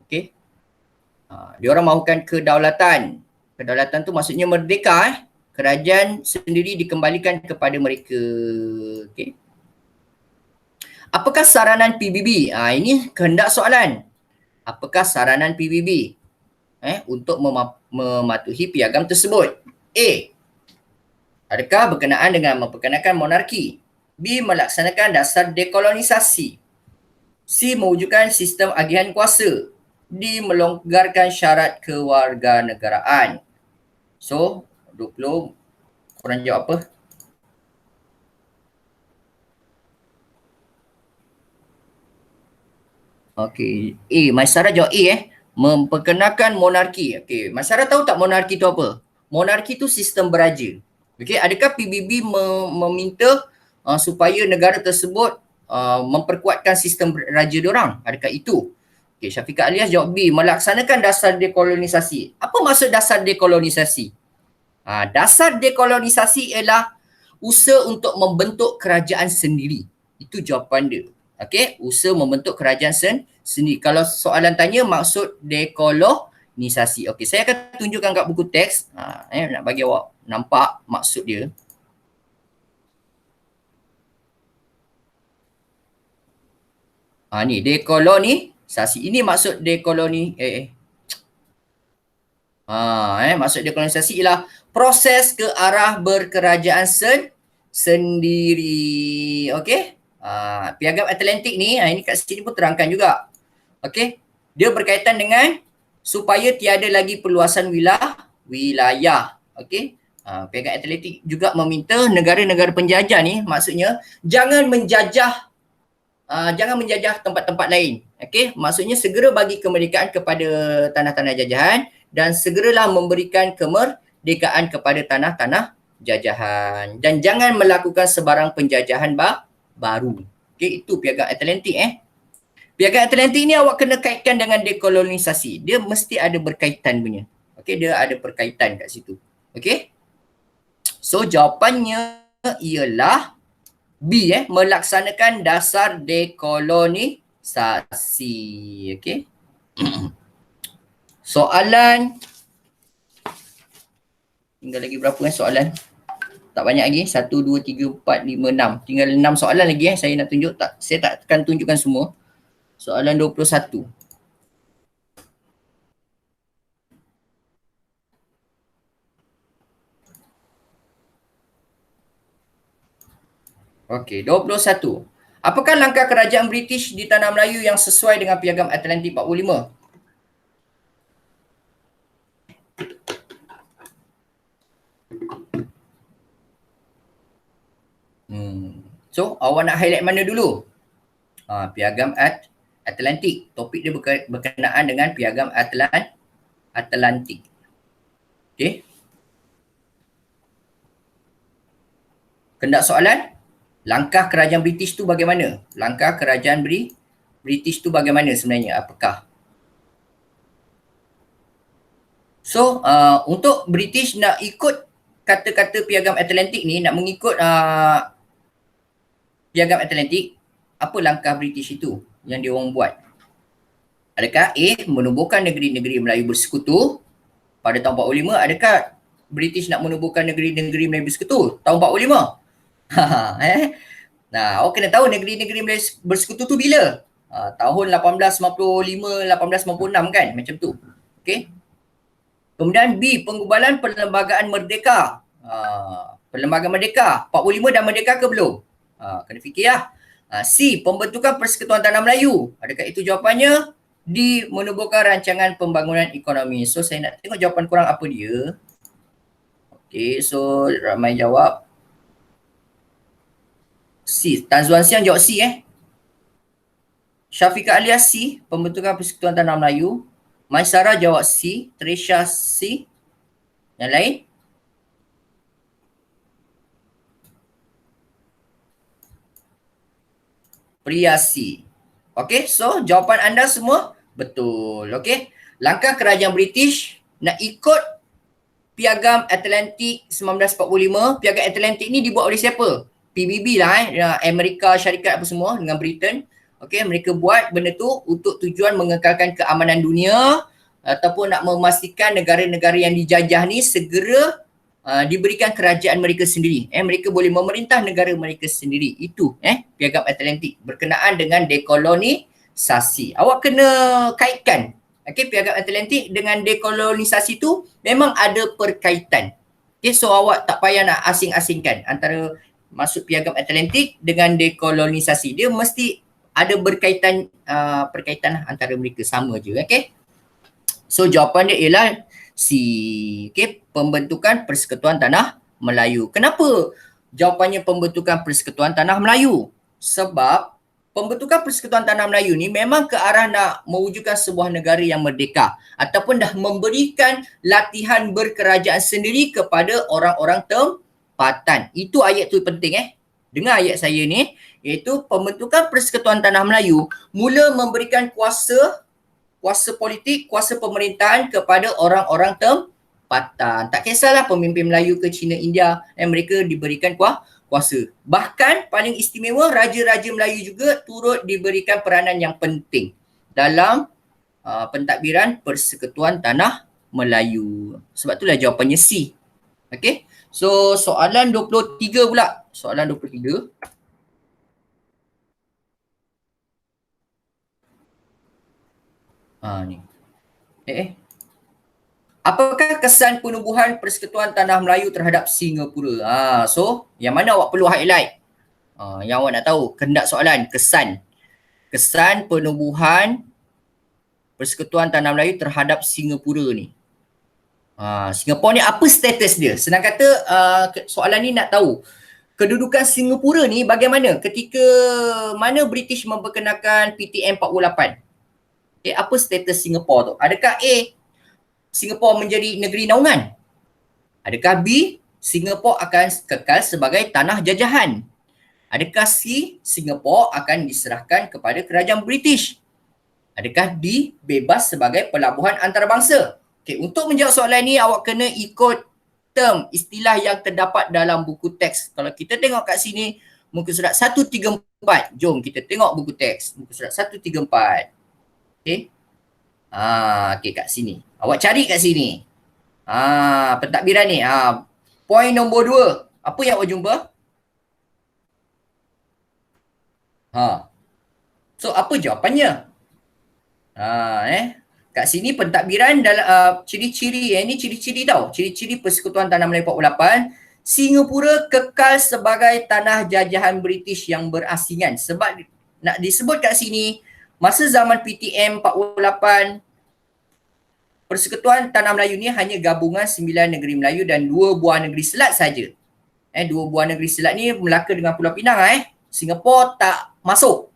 Okey. Dia orang mahukan kedaulatan. Kedaulatan tu maksudnya merdeka. Kerajaan sendiri dikembalikan kepada mereka. Okey. Apakah saranan PBB? Ini kehendak soalan. Apakah saranan PBB untuk mematuhi piagam tersebut? A. Adakah berkenaan dengan memperkenalkan monarki? B. Melaksanakan dasar dekolonisasi. C. Mewujudkan sistem agihan kuasa. D. Melonggarkan syarat kewarganegaraan. So, 20 korang jawab apa? Okey, A. Maisara jawab A memperkenalkan monarki. Okey, Maisara tahu tak monarki tu apa? Monarki tu sistem beraja. Okey, adakah PBB meminta supaya negara tersebut memperkuatkan sistem raja diorang? Adakah itu? Okey, Syafiqah Alias jawab B. Melaksanakan dasar dekolonisasi. Apa maksud dasar dekolonisasi? Dasar dekolonisasi ialah usaha untuk membentuk kerajaan sendiri. Itu jawapan dia. Okey, usaha membentuk kerajaan sendiri. Kalau soalan tanya maksud dekolonisasi. Okey, saya akan tunjukkan kat buku teks. Nak bagi awak nampak maksud dia. Ni dekolonisasi. Ini maksud maksud dekolonisasi ialah proses ke arah berkerajaan sendiri. Okey. Piagam Atlantik ni, ini kat sini pun terangkan juga. Okey. Dia berkaitan dengan supaya tiada lagi perluasan wilayah. Okey. Piagam Atlantik juga meminta negara-negara penjajah ni, maksudnya jangan menjajah tempat-tempat lain. Okey, maksudnya segera bagi kemerdekaan kepada tanah-tanah jajahan dan segeralah memberikan kemerdekaan kepada tanah-tanah jajahan dan jangan melakukan sebarang penjajahan baru. Okey, itu Piagam Atlantik Piagam Atlantik ni awak kena kaitkan dengan dekolonisasi. Dia mesti ada berkaitan punya. Okey, dia ada berkaitan kat situ. Okey. So jawapannya ialah B melaksanakan dasar dekolonisasi. Okey. Soalan tinggal lagi berapa soalan? Tak banyak lagi. 1 2 3 4 5 6. Tinggal 6 soalan lagi saya nak tunjuk. Saya tak akan tunjukkan semua. Soalan 21. Okey, 21. Apakah langkah kerajaan British di Tanah Melayu yang sesuai dengan Piagam Atlantik 45? So, awak nak highlight mana dulu? Piagam Atlantik. Topik dia berkenaan dengan Piagam Atlantik. Okey. Kehendak soalan? Langkah kerajaan British tu bagaimana? Langkah kerajaan British tu bagaimana sebenarnya? Apakah? So, untuk British nak ikut kata-kata Piagam Atlantik ni, nak mengikut Piagam Atlantik, apa langkah British itu yang dia orang buat? Adakah A, menubuhkan negeri-negeri Melayu bersekutu pada tahun 45? Adakah British nak menubuhkan negeri-negeri Melayu bersekutu tahun 45? Nah, awak kena tahu negeri-negeri Melayu bersekutu tu bila? Tahun 1855, 1856 kan? Macam tu. Okey. Kemudian B, penggubalan Perlembagaan Merdeka. Perlembagaan Merdeka, 45 dah merdeka ke belum? Kena fikir lah. C, pembentukan Persekutuan Tanah Melayu. Adakah itu jawapannya? D, menubuhkan rancangan pembangunan ekonomi. So, saya nak tengok jawapan korang apa dia. Okay, so ramai jawab C. Tan Zuan Siang jawab C Syafiqah Alias C. Pembentukan Persekutuan Tanah Melayu. Maisara jawab C. Trisha C. Yang lain? Priya C. Okay, so jawapan anda semua betul. Okay, langkah kerajaan British nak ikut Piagam Atlantik 1945. Piagam Atlantik ni dibuat oleh siapa? PBB lah Amerika Syarikat apa semua dengan Britain. Okay, mereka buat benda tu untuk tujuan mengekalkan keamanan dunia ataupun nak memastikan negara-negara yang dijajah ni segera diberikan kerajaan mereka sendiri. Mereka boleh memerintah negara mereka sendiri. Itu Piagam Atlantik berkenaan dengan dekolonisasi. Awak kena kaitkan Piagam Atlantik dengan dekolonisasi tu memang ada perkaitan. So awak tak payah nak asing-asingkan antara masuk Piagam Atlantik dengan dekolonisasi. Dia mesti ada berkaitan perkaitan antara mereka, sama je. So jawapan dia ialah C. Pembentukan Persekutuan Tanah Melayu. Kenapa jawapannya pembentukan Persekutuan Tanah Melayu? Sebab pembentukan Persekutuan Tanah Melayu ni memang ke arah nak mewujudkan sebuah negara yang merdeka ataupun dah memberikan latihan berkerajaan sendiri kepada orang-orang tempatan. Itu ayat tu penting Dengar ayat saya ni, iaitu pembentukan Persekutuan Tanah Melayu mula memberikan kuasa politik, kuasa pemerintahan kepada orang-orang tempatan. Tak kisahlah pemimpin Melayu ke Cina, India, mereka diberikan kuasa. Bahkan paling istimewa, raja-raja Melayu juga turut diberikan peranan yang penting dalam pentadbiran Persekutuan Tanah Melayu. Sebab itulah jawapannya C. Okay. So soalan 23 pula. Soalan 23. Ni. Apakah kesan penubuhan Persekutuan Tanah Melayu terhadap Singapura? So, yang mana awak perlu highlight? Yang awak nak tahu, kehendak soalan, kesan. Kesan penubuhan Persekutuan Tanah Melayu terhadap Singapura ni. Singapura ni apa status dia? Senang kata, soalan ni nak tahu kedudukan Singapura ni bagaimana ketika mana British memperkenalkan PTM 48. Apa status Singapura tu? Adakah A, Singapura menjadi negeri naungan? Adakah B, Singapura akan kekal sebagai tanah jajahan? Adakah C, Singapura akan diserahkan kepada kerajaan British? Adakah D, bebas sebagai pelabuhan antarabangsa? Untuk menjawab soalan ni awak kena ikut term, istilah yang terdapat dalam buku teks. Kalau kita tengok kat sini, muka surat 134. Jom kita tengok buku teks. Muka surat 134. Kat sini. Awak cari kat sini. Pentadbiran ni. Poin nombor 2. Apa yang awak jumpa? So apa jawapannya? Kat sini pentadbiran dalam ciri-ciri ini ciri-ciri tau. Ciri-ciri Persekutuan Tanah Melayu 48. Singapura kekal sebagai tanah jajahan British yang berasingan. Sebab nak disebut kat sini, masa zaman PTM 48, Persekutuan Tanah Melayu ni hanya gabungan 9 negeri Melayu dan 2 buah negeri selat saja. 2 buah negeri selat ni Melaka dengan Pulau Pinang. Singapura tak masuk.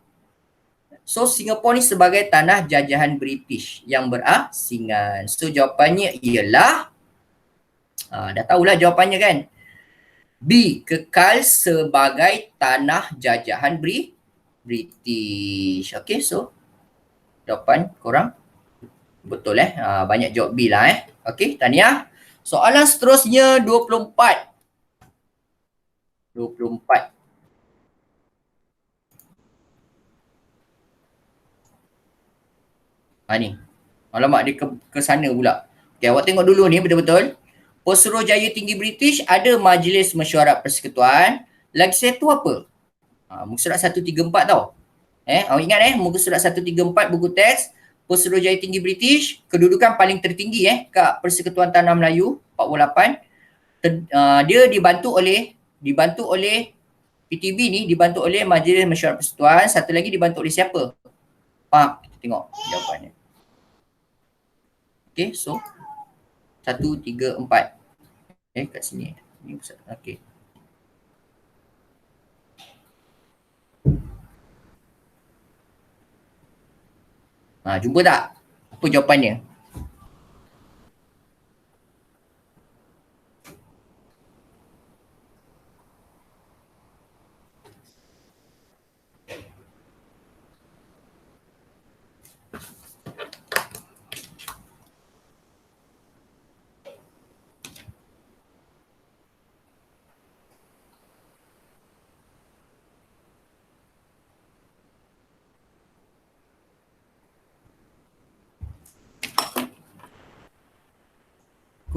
So Singapura ni sebagai tanah jajahan British yang berasingan. So jawapannya ialah dah tahulah jawapannya kan. B, kekal sebagai tanah jajahan British. Okay, so jawapan korang betul banyak jawab B lah Okay, tahniah. Soalan seterusnya 24. Ni. Alamak, dia ke sana pula. Okay, awak tengok dulu ni betul-betul. Pesuruhjaya Tinggi British ada Majlis Mesyuarat Persekutuan. Lagi satu apa? Muka surat 134 tau. Awak ingat muka surat 134 buku teks. Pesuruhjaya Tinggi British, kedudukan paling tertinggi kat Persekutuan Tanah Melayu 48. Dia dibantu oleh PTB ni, dibantu oleh Majlis Mesyuarat Persekutuan. Satu lagi dibantu oleh siapa? Kita tengok jawapannya. Okay, so 1, 3, 4. Kat sini. Ni Ustaz. Okey. Jumpa tak? Apa jawapannya?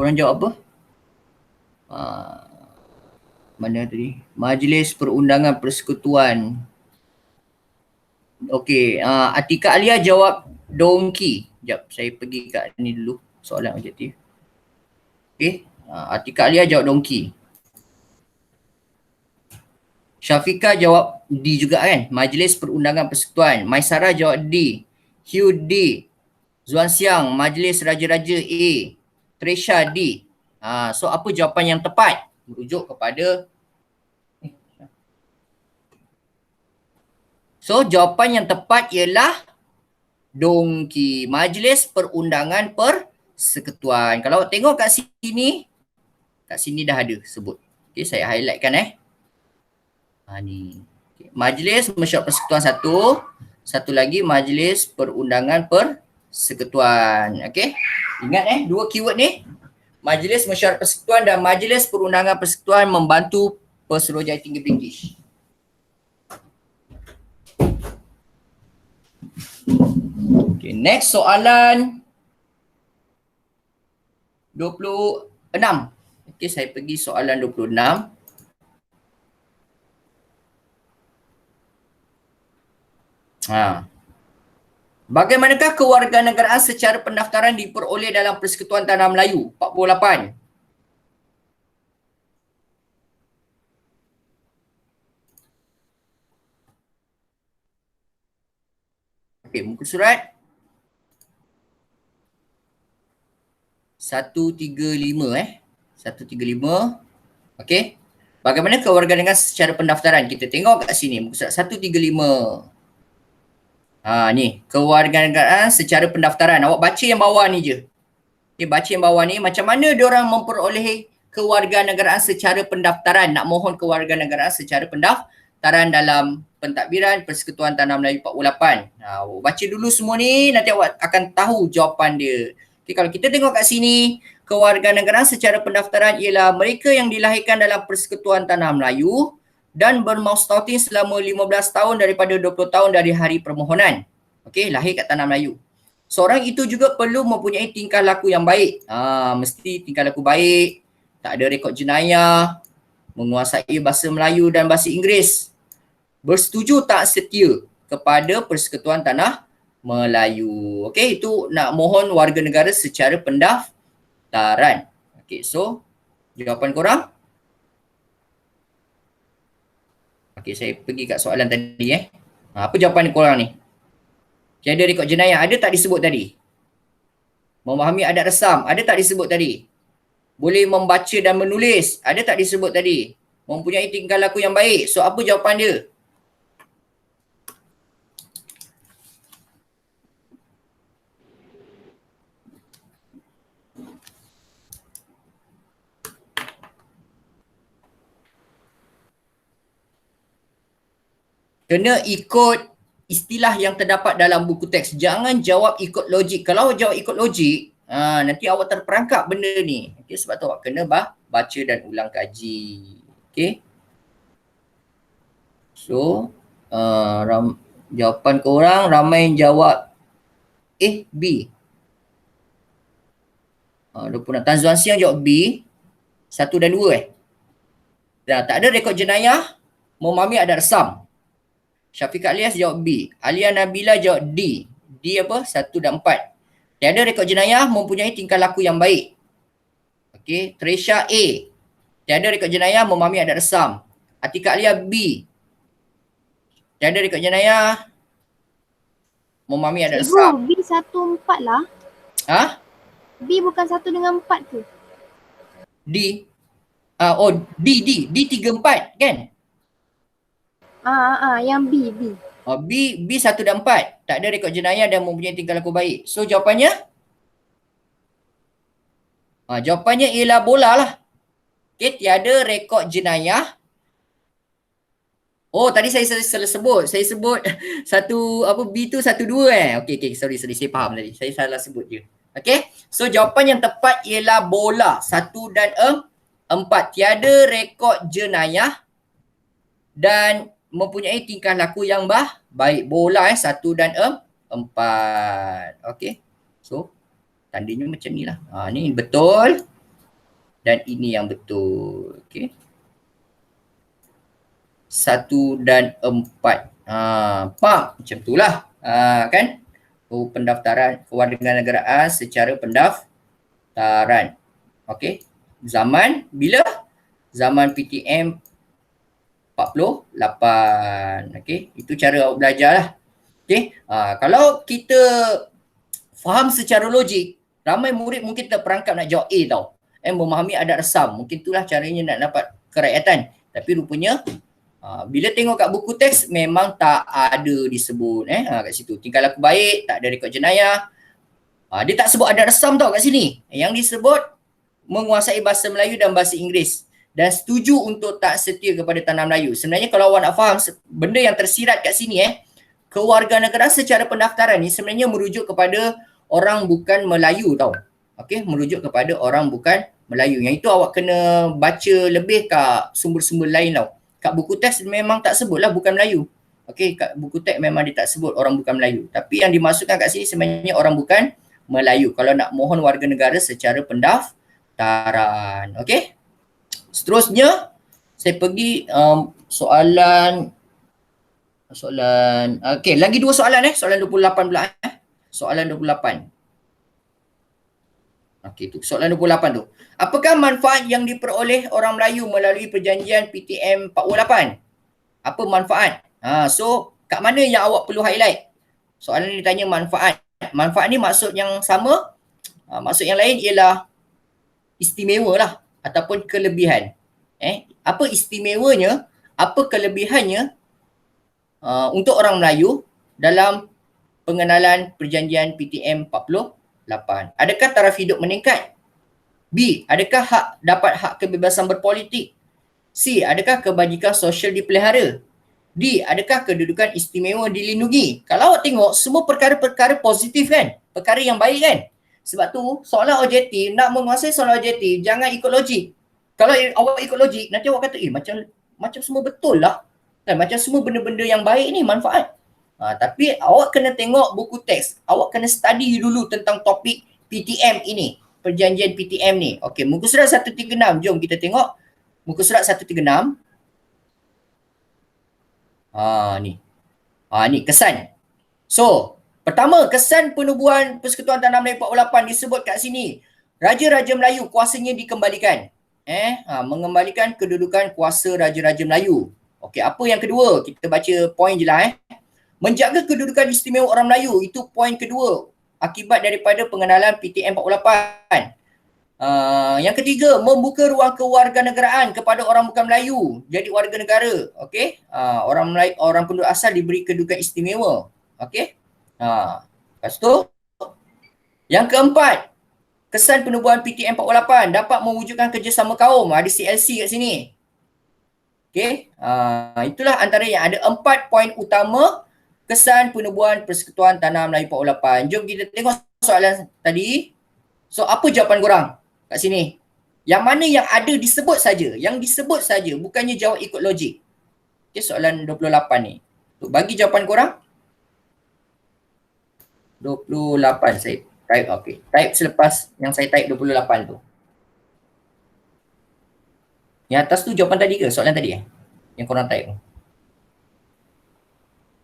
Korang jawab apa? Mana tadi? Majlis Perundangan Persekutuan. Okey, Atika Alia jawab donkey. Sekejap, saya pergi kat ni dulu. Soalan objektif. Okey, Atika Alia jawab donkey. Syafiqah jawab D juga kan? Majlis Perundangan Persekutuan. Maisara jawab D. Hugh D. Zuan Siang, Majlis Raja-Raja A. Tresha D. So apa jawapan yang tepat? Merujuk kepada So jawapan yang tepat ialah donkey. Majlis Perundangan Persekutuan. Kalau tengok kat sini dah ada sebut. Okay, saya highlightkan ni. Okay. Majlis Mesyuarat Persekutuan satu lagi Majlis Perundangan Persekutuan. Okay, ingat dua keyword ni. Majlis Mesyuarat Persekutuan dan Majlis Perundangan Persekutuan membantu Pesuruhjaya Tinggi British. Okay, next soalan 26. Okay, saya pergi soalan 26. Bagaimanakah kewarganegaraan secara pendaftaran diperoleh dalam Persekutuan Tanah Melayu? 48. Okey, muka surat 135 135. Okey. Bagaimana kewarganegaraan secara pendaftaran? Kita tengok kat sini muka surat 135. Ni, kewarganegaraan secara pendaftaran. Awak baca yang bawah ni je. Okay, baca yang bawah ni. Macam mana diorang memperoleh kewarganegaraan secara pendaftaran? Nak mohon kewarganegaraan secara pendaftaran dalam pentadbiran Persekutuan Tanah Melayu 48. Awak baca dulu semua ni, nanti awak akan tahu jawapan dia. Okay, kalau kita tengok kat sini, kewarganegaraan secara pendaftaran ialah mereka yang dilahirkan dalam Persekutuan Tanah Melayu dan bermustautin selama 15 tahun daripada 20 tahun dari hari permohonan. Okey, lahir kat Tanah Melayu. Seorang itu juga perlu mempunyai tingkah laku yang baik. Mesti tingkah laku baik, tak ada rekod jenayah, menguasai bahasa Melayu dan bahasa Inggeris. Bersetuju tak setia kepada Persekutuan Tanah Melayu. Okey, itu nak mohon warga negara secara pendaftaran. Okey, so jawapan korang? Okey, saya pergi kat soalan tadi apa jawapan korang ni? Tiada rekod jenayah, ada tak disebut tadi? Memahami adat resam, ada tak disebut tadi? Boleh membaca dan menulis, ada tak disebut tadi? Mempunyai tingkah laku yang baik. So apa jawapan dia? Kena ikut istilah yang terdapat dalam buku teks. Jangan jawab ikut logik. Kalau jawab ikut logik, nanti awak terperangkap benda ni. Okay, sebab tu awak kena baca dan ulang kaji. Okay. So, jawapan korang ramai jawab B. 26. Tan Zuan Siang jawab B. 1 dan 2 tak ada rekod jenayah, memahami adat resam. Syafiqah Alias jawab B. Alia Nabila jawab D. D apa? 1 dan 4. Tiada rekod jenayah, mempunyai tingkah laku yang baik. Okey, Tresha A. Tiada rekod jenayah, memahami adat resam. Atika Alia B. Tiada rekod jenayah, memahami adat resam. B 1 4 lah. B bukan 1 dengan 4 ke? D. D 34 kan? Yang B. B 1 dan 4. Tak ada rekod jenayah dan mempunyai tingkah laku baik. So jawapannya? Jawapannya ialah bola lah. Okay, tiada rekod jenayah. Oh, tadi saya salah sebut. Saya sebut satu apa B tu 1 2 Okey, sorry saya faham tadi. Saya salah sebut je. Okey. So jawapan yang tepat ialah bola 1 dan 4. Tiada rekod jenayah dan mempunyai tingkah laku yang baik. Bola 1 dan 4. Okey. So tandanya macam ni lah. Ni betul dan ini yang betul. Okey. 1 dan 4. Macam itulah. Kan? Pendaftaran kewarganegaraan secara pendaftaran. Okey. Zaman bila? Zaman PTM 48. Okey. Itu cara awak belajar lah. Okey. Kalau kita faham secara logik, ramai murid mungkin terperangkap nak jawab A tau. Memahami adat resam. Mungkin itulah caranya nak dapat kerakyatan. Tapi rupanya bila tengok kat buku teks memang tak ada disebut kat situ. Tingkah laku baik, tak ada rekod jenayah. Dia tak sebut adat resam tau kat sini. Yang disebut menguasai bahasa Melayu dan bahasa Inggeris dan setuju untuk tak setia kepada tanah Melayu. Sebenarnya kalau awak nak faham benda yang tersirat kat sini kewarganegaraan secara pendaftaran ni sebenarnya merujuk kepada orang bukan Melayu tau. Okey, merujuk kepada orang bukan Melayu. Yang itu awak kena baca lebih kat sumber-sumber lain tau. Kat buku teks memang tak sebut lah bukan Melayu. Okey, kat buku teks memang dia tak sebut orang bukan Melayu. Tapi yang dimasukkan kat sini sebenarnya orang bukan Melayu. Kalau nak mohon warga negara secara pendaftaran. Okey. Seterusnya, saya pergi soalan. Okey, lagi 2 soalan Soalan 28 pula Soalan 28. Okey, tu soalan 28 tu. Apakah manfaat yang diperoleh orang Melayu melalui perjanjian PTM 48? Apa manfaat? So kat mana yang awak perlu highlight? Soalan ni ditanya manfaat. Manfaat ni maksud yang sama, maksud yang lain ialah istimewa lah ataupun kelebihan. Apa istimewanya, apa kelebihannya untuk orang Melayu dalam pengenalan perjanjian PTM 48? Adakah taraf hidup meningkat? B. Adakah dapat hak kebebasan berpolitik? C. Adakah kebajikan sosial dipelihara? D. Adakah kedudukan istimewa dilindungi? Kalau awak tengok semua perkara-perkara positif kan? Perkara yang baik kan? Sebab tu soalan objektif, nak menguasai soalan objektif jangan ikut logik. Kalau awak ikut logik nanti awak kata macam semua betul lah. Kan? Macam semua benda-benda yang baik ni manfaat. Tapi awak kena tengok buku teks. Awak kena study dulu tentang topik PTM ini. Perjanjian PTM ni. Okey, muka surat 136. Jom kita tengok. Muka surat 136. Ni kesan. So, pertama, kesan penubuhan Persekutuan Tanah Melayu 48 disebut kat sini. Raja-Raja Melayu kuasanya dikembalikan. Mengembalikan kedudukan kuasa Raja-Raja Melayu. Okey, apa yang kedua? Kita baca poin je lah. Menjaga kedudukan istimewa orang Melayu. Itu poin kedua. Akibat daripada pengenalan PTM 48. Yang ketiga, membuka ruang kewarganegaraan kepada orang bukan Melayu jadi warga negara. Okey, orang penduduk asal diberi kedudukan istimewa. Okey. Lepas tu yang keempat, kesan penubuhan PTM 48 dapat mewujudkan kerjasama kaum. Ada CLC kat sini. Okey. Itulah antara yang ada 4 poin utama kesan penubuhan Persekutuan Tanah Melayu 48. Jom kita tengok soalan tadi. So, apa jawapan korang kat sini? Yang mana yang ada disebut saja. Yang disebut saja, bukannya jawab ikut logik. Okay, soalan 28 ni. Bagi jawapan korang. 28 saya type. Okay. Type selepas yang saya type 28 tu. Yang atas tu jawapan tadi ke? Soalan tadi yang korang type tu.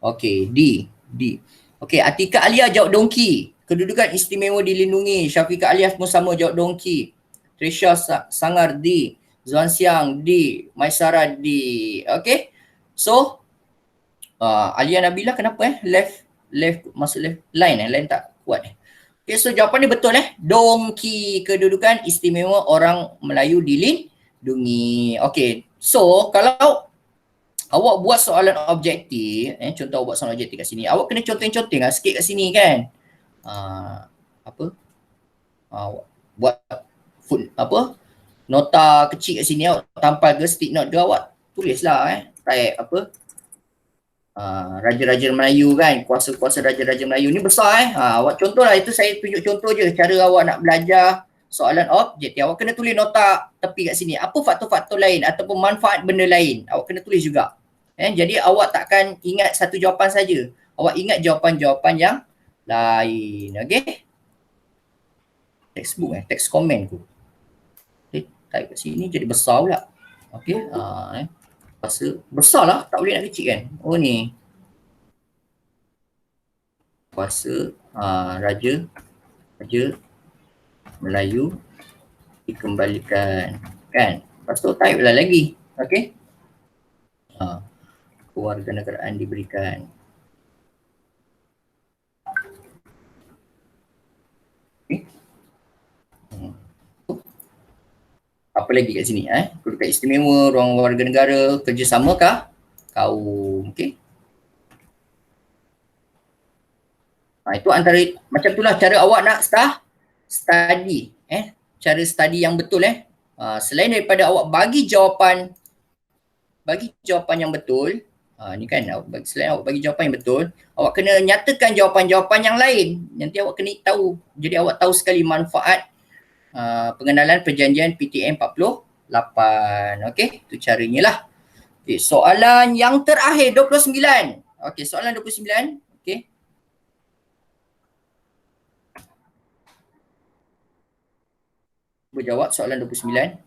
Okey, D. Okey, Atika Alia jawab dongki. Kedudukan istimewa dilindungi. Syafiqah Alias pun sama jawab dongki. Trisha Sangar D. Zuan Siang D. Maisara D. Okey. So, Alia Nabila kenapa left masuk left line line tak kuat Okey, so jawapan ni betul Dongki, kedudukan istimewa orang Melayu Dungi. Okay. So, kalau awak buat soalan objektif, contoh awak buat soalan objektif kat sini, awak kena conteng-conteng lah sikit kat sini kan. Apa? Awak buat apa? Nota kecil kat sini awak tampal ke stick note ke awak tulislah type apa? Raja-raja Melayu kan, kuasa-kuasa raja-raja Melayu ni besar awak contohlah, itu saya tunjuk contoh je cara awak nak belajar soalan objektif. Awak kena tulis nota tepi kat sini, apa faktor-faktor lain ataupun manfaat benda lain, awak kena tulis juga. Jadi awak takkan ingat satu jawapan saja, awak ingat jawapan-jawapan yang lain. Okey, textbook teks komen tu type kat sini jadi besar pula. Okey, kuasa besar lah, tak boleh nak kecil kan. Oh ni kuasa raja Melayu dikembalikan kan. Lepas tu type lah lagi. Okey. Kewarganegaraan diberikan. Okay. Apa lagi kat sini kedudukan istimewa, ruang warga negara, kerjasama kah kaum. Okey. Itu antara macam itulah cara awak nak study cara study yang betul selain daripada awak bagi jawapan yang betul, ni kan selain awak bagi jawapan yang betul, awak kena nyatakan jawapan-jawapan yang lain. Nanti awak kena tahu. Jadi awak tahu sekali manfaat pengenalan perjanjian PTM 48. Okey, itu caranya lah. Okay, soalan yang terakhir 29. Okey, soalan 29. Okey. Berjawab soalan 29.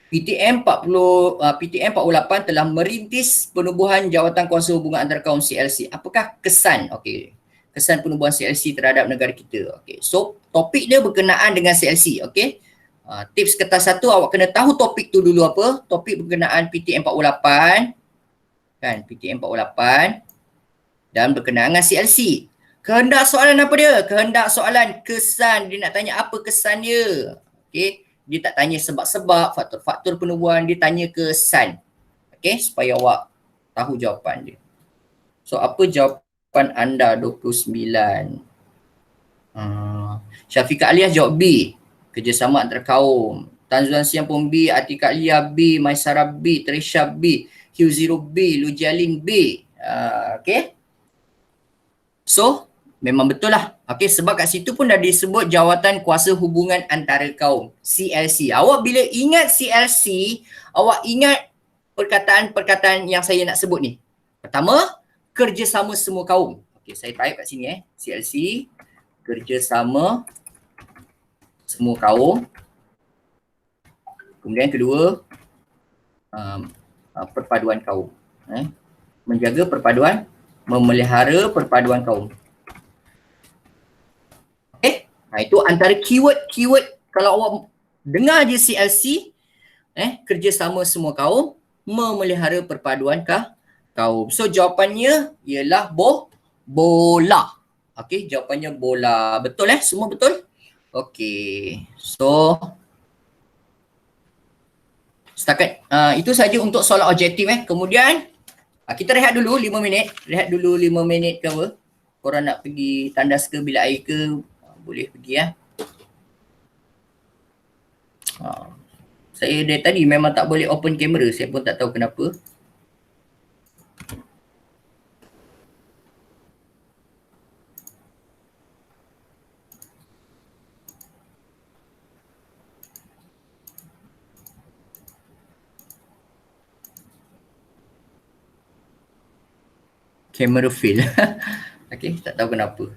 PTM 48 telah merintis penubuhan Jawatan Kuasa Hubungan Antarakaum CLC. Apakah kesan? Okey. Kesan penubuhan CLC terhadap negara kita. Okey. So, topik dia berkenaan dengan CLC, okey. Tips kertas satu, awak kena tahu topik tu dulu apa? Topik berkenaan PTM 48. Kan, PTM 48 dan berkenaan dengan CLC. Kehendak soalan apa dia? Kehendak soalan kesan. Dia nak tanya apa kesan dia. Okey. Dia tak tanya sebab-sebab, faktor-faktor penubuhan, dia tanya kesan. Okey, supaya awak tahu jawapan dia. So, apa jawapan anda 29? Syafiqah Aliyah jawab B. Kerjasama antara kaum. Tan Zuan Siang pun B, Atika Aliyah B, Maisara B, Trisha B, Q0 B, Lujalin B. Okey. So, memang betul lah. Okey, sebab kat situ pun dah disebut Jawatan Kuasa Hubungan Antara Kaum, CLC. Awak bila ingat CLC, awak ingat perkataan-perkataan yang saya nak sebut ni. Pertama, kerjasama semua kaum. Okey, saya type kat sini CLC, kerjasama semua kaum. Kemudian kedua, perpaduan kaum. Menjaga perpaduan, memelihara perpaduan kaum. Itu antara keyword kalau awak dengar je CLC, kerjasama semua kaum, memelihara perpaduan kaum. So jawapannya ialah bola. Okey, jawapannya bola. Betul semua betul? Okey. So setakat itu saja untuk soalan objektif Kemudian kita rehat dulu 5 minit. Rehat dulu 5 minit ke apa? Korang nak pergi tandas ke bilik air ke? Boleh pergi Saya dari tadi memang tak boleh open kamera. Saya pun tak tahu kenapa. Kamera fail. Okay, tak tahu kenapa.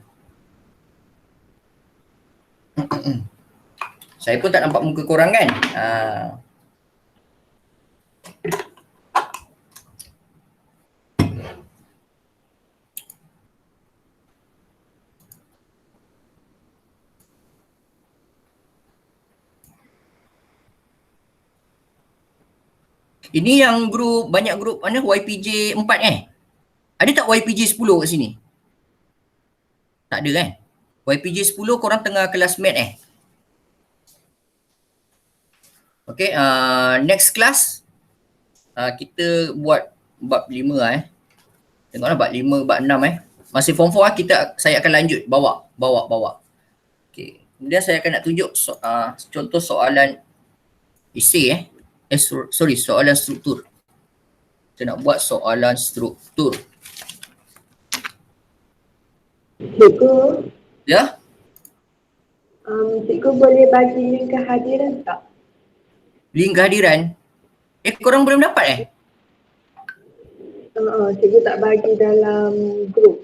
Saya pun tak nampak muka korang kan. Ini yang grup, banyak grup mana YPJ 4 Ada tak YPJ 10 kat sini? Tak ada kan? YPJ 10 korang tengah kelas mat Okay, next class kita buat bab 5 Tengoklah bab 5, bab 6 Masih form 4 saya akan lanjut bawa. Okay. Kemudian saya akan nak tunjuk contoh soalan esei soalan struktur. Kita nak buat soalan struktur. Cikgu, Ya? cikgu boleh bagi link kehadiran tak? Link kehadiran. Korang belum dapat Cikgu tak bagi dalam grup.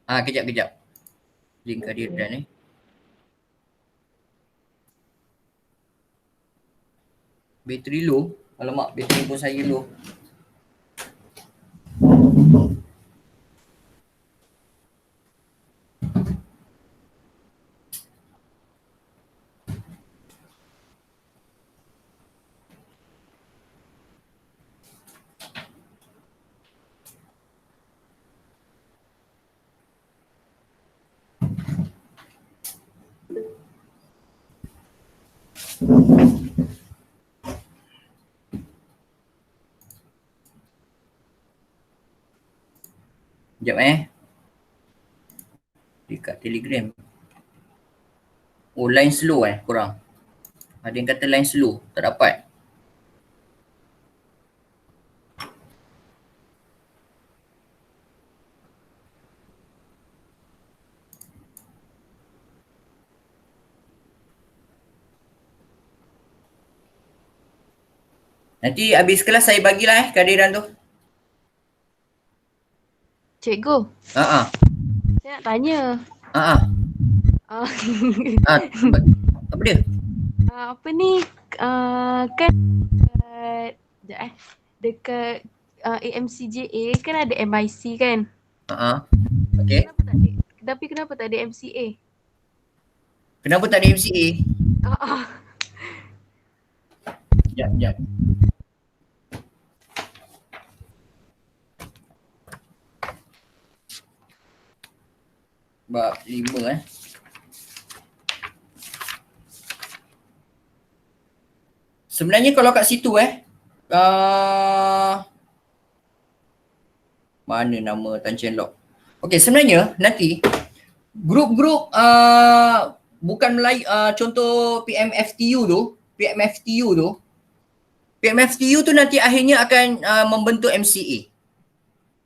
Kejap. Link kehadiran Bateri low. Alamak, bateri pun saya low. Sekejap dekat Telegram. Oh, line slow korang. Ada yang kata line slow, tak dapat. Nanti habis kelas saya bagilah kehadiran tu. Cikgu, Ha. saya nak tanya. Ah. Apa dia? Apa ni? Kan dekat, dekat AMCJA kan ada MIC kan? Okay. Kenapa tak ada MCA? Kenapa tak ada MCA? Sekejap. Bab 5 Sebenarnya kalau kat situ mana nama Tan Chen Lock? Okay, sebenarnya nanti grup-grup bukan Melayu, contoh PMFTU tu nanti akhirnya akan membentuk MCA.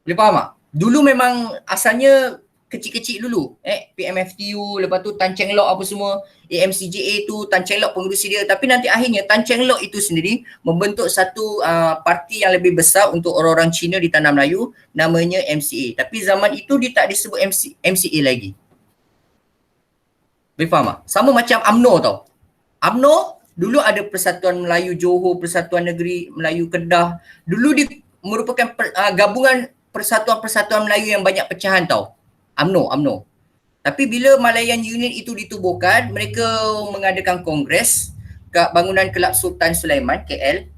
Boleh faham tak? Dulu memang asalnya kecil-kecil dulu. PMFTU, lepas tu Tan Cheng Lock apa semua, AMCJA tu Tan Cheng Lock pengerusi dia. Tapi nanti akhirnya Tan Cheng Lock itu sendiri membentuk satu parti yang lebih besar untuk orang-orang Cina di Tanah Melayu, namanya MCA. Tapi zaman itu dia tak disebut MCA lagi. Boleh faham tak? Sama macam UMNO tau. UMNO dulu ada Persatuan Melayu Johor, Persatuan Negeri Melayu Kedah. Dulu dia merupakan gabungan persatuan-persatuan Melayu yang banyak pecahan tau. UMNO. Tapi bila Malayan Union itu ditubuhkan, mereka mengadakan kongres kat bangunan Kelab Sultan Sulaiman, KL.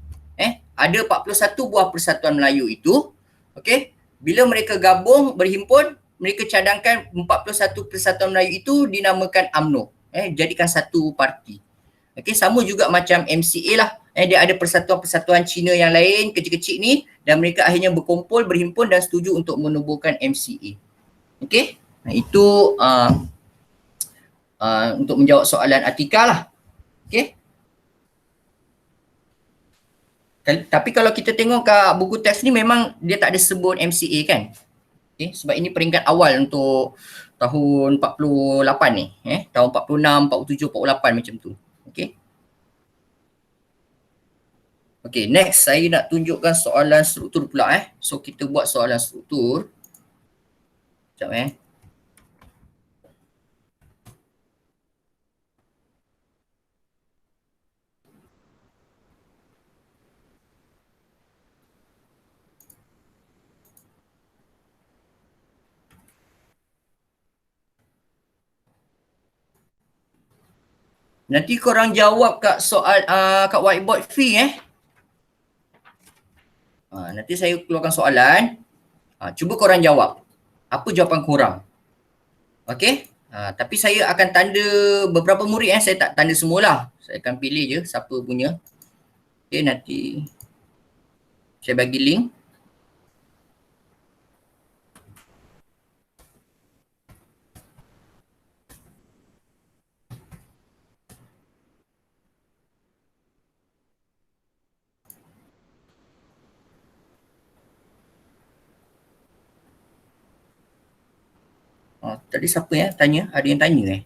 Ada 41 buah persatuan Melayu itu. Okay. Bila mereka gabung, berhimpun, mereka cadangkan 41 persatuan Melayu itu dinamakan UMNO. Jadikan satu parti. Okay, sama juga macam MCA lah. Dia ada persatuan-persatuan Cina yang lain, kecil-kecil ni, dan mereka akhirnya berkumpul, berhimpun dan setuju untuk menubuhkan MCA. Okay, itu untuk menjawab soalan Atika lah. Okay. Tapi kalau kita tengok kat buku teks ni memang dia tak ada sebut MCA kan. Okay, sebab ini peringkat awal untuk tahun 48 ni. Tahun 46, 47, 48 macam tu. Okay. Okay, next saya nak tunjukkan soalan struktur pula So kita buat soalan struktur. Sekejap Nanti korang jawab kat soal kat whiteboard fee Nanti saya keluarkan soalan. Cuba korang jawab. Apa jawapan korang? Okey? Tapi saya akan tanda beberapa murid saya tak tanda semualah. Saya akan pilih je siapa punya. Okey, nanti saya bagi link. Tadi siapa tanya? Ada yang tanya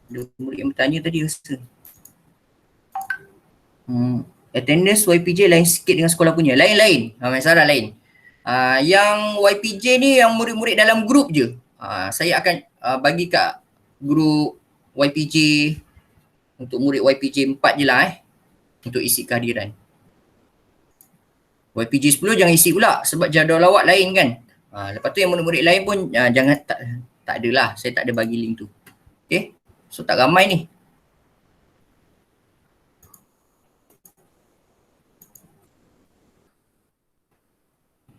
Ada murid yang bertanya tadi rasa. Attendance YPJ lain sikit dengan sekolah punya. Lain-lain. Masalah lain. Yang YPJ ni yang murid-murid dalam grup je. Saya akan bagi kat grup YPJ untuk murid YPJ 4 je lah untuk isi kehadiran. YPJ 10 jangan isi pula sebab jadual awak lain kan. Lepas tu yang murid-murid lain pun jangan tak adalah. Saya tak ada bagi link tu. Okay. So tak ramai ni.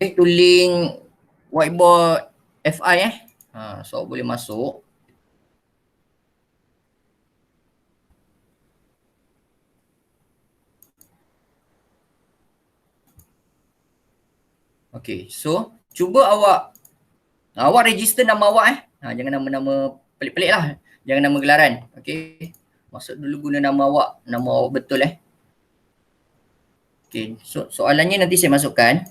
Okay, tu link whiteboard FI so boleh masuk. Okay, so cuba awak register nama awak jangan nama-nama pelik-pelik lah. Jangan nama gelaran. Okay, masuk dulu guna nama awak betul Okay, so soalannya nanti saya masukkan.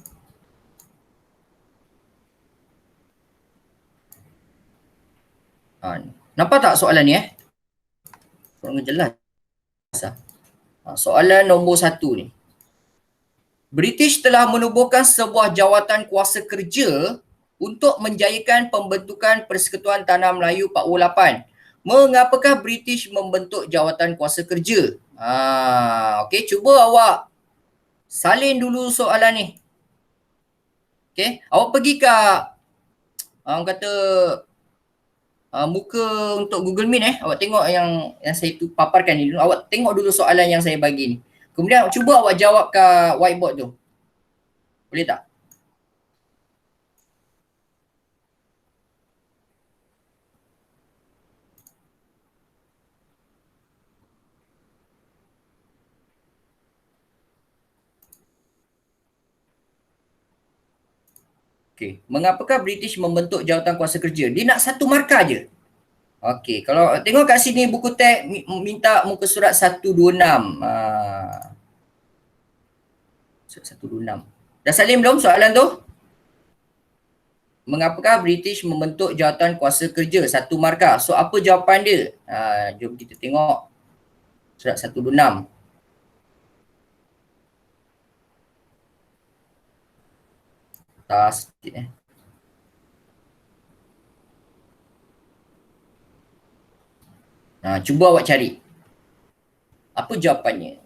Nampak tak soalan ni kurang jelas. Soalan nombor 1 ni. British telah menubuhkan sebuah jawatan kuasa kerja untuk menjayakan pembentukan Persekutuan Tanah Melayu 48. Mengapakah British membentuk jawatan kuasa kerja? Okey, cuba awak salin dulu soalan ni. Okey, awak pergi ke kata muka untuk Google Meet awak tengok yang saya tu paparkan ni dulu. Awak tengok dulu soalan yang saya bagi ni. Kemudian cuba awak jawab ke whiteboard tu. Boleh tak? Okey, mengapakah British membentuk jawatan kuasa kerja? Dia nak satu markah je. Okey, kalau tengok kat sini buku teks minta muka surat 126. Surat 126. Dah salin belum soalan tu? Mengapakah British membentuk jawatan kuasa kerja? Satu markah. So apa jawapan dia? Jom kita tengok surat 126. Sikit cuba awak cari. Apa jawapannya?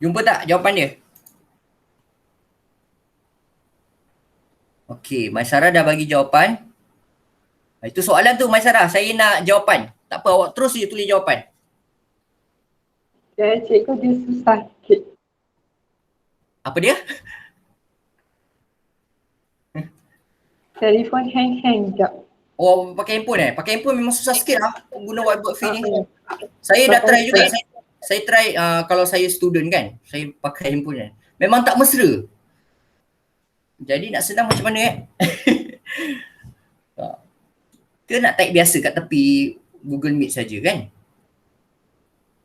Jumpa tak jawapan dia? Okey, Maisara dah bagi jawapan. Itu soalan tu Maisara, saya nak jawapan. Tak apa, awak terus je tulis jawapan. Ya, cikgu dia susah sikit. Apa dia? Telefon hang-hang jap. Oh, pakai handphone Pakai handphone memang susah sikit lah guna whiteboard free ni. Saya dah try juga. Saya try kalau saya student kan. Saya pakai handphone memang tak mesra. Jadi nak senang macam mana Ke nak type biasa kat tepi Google Meet saja kan.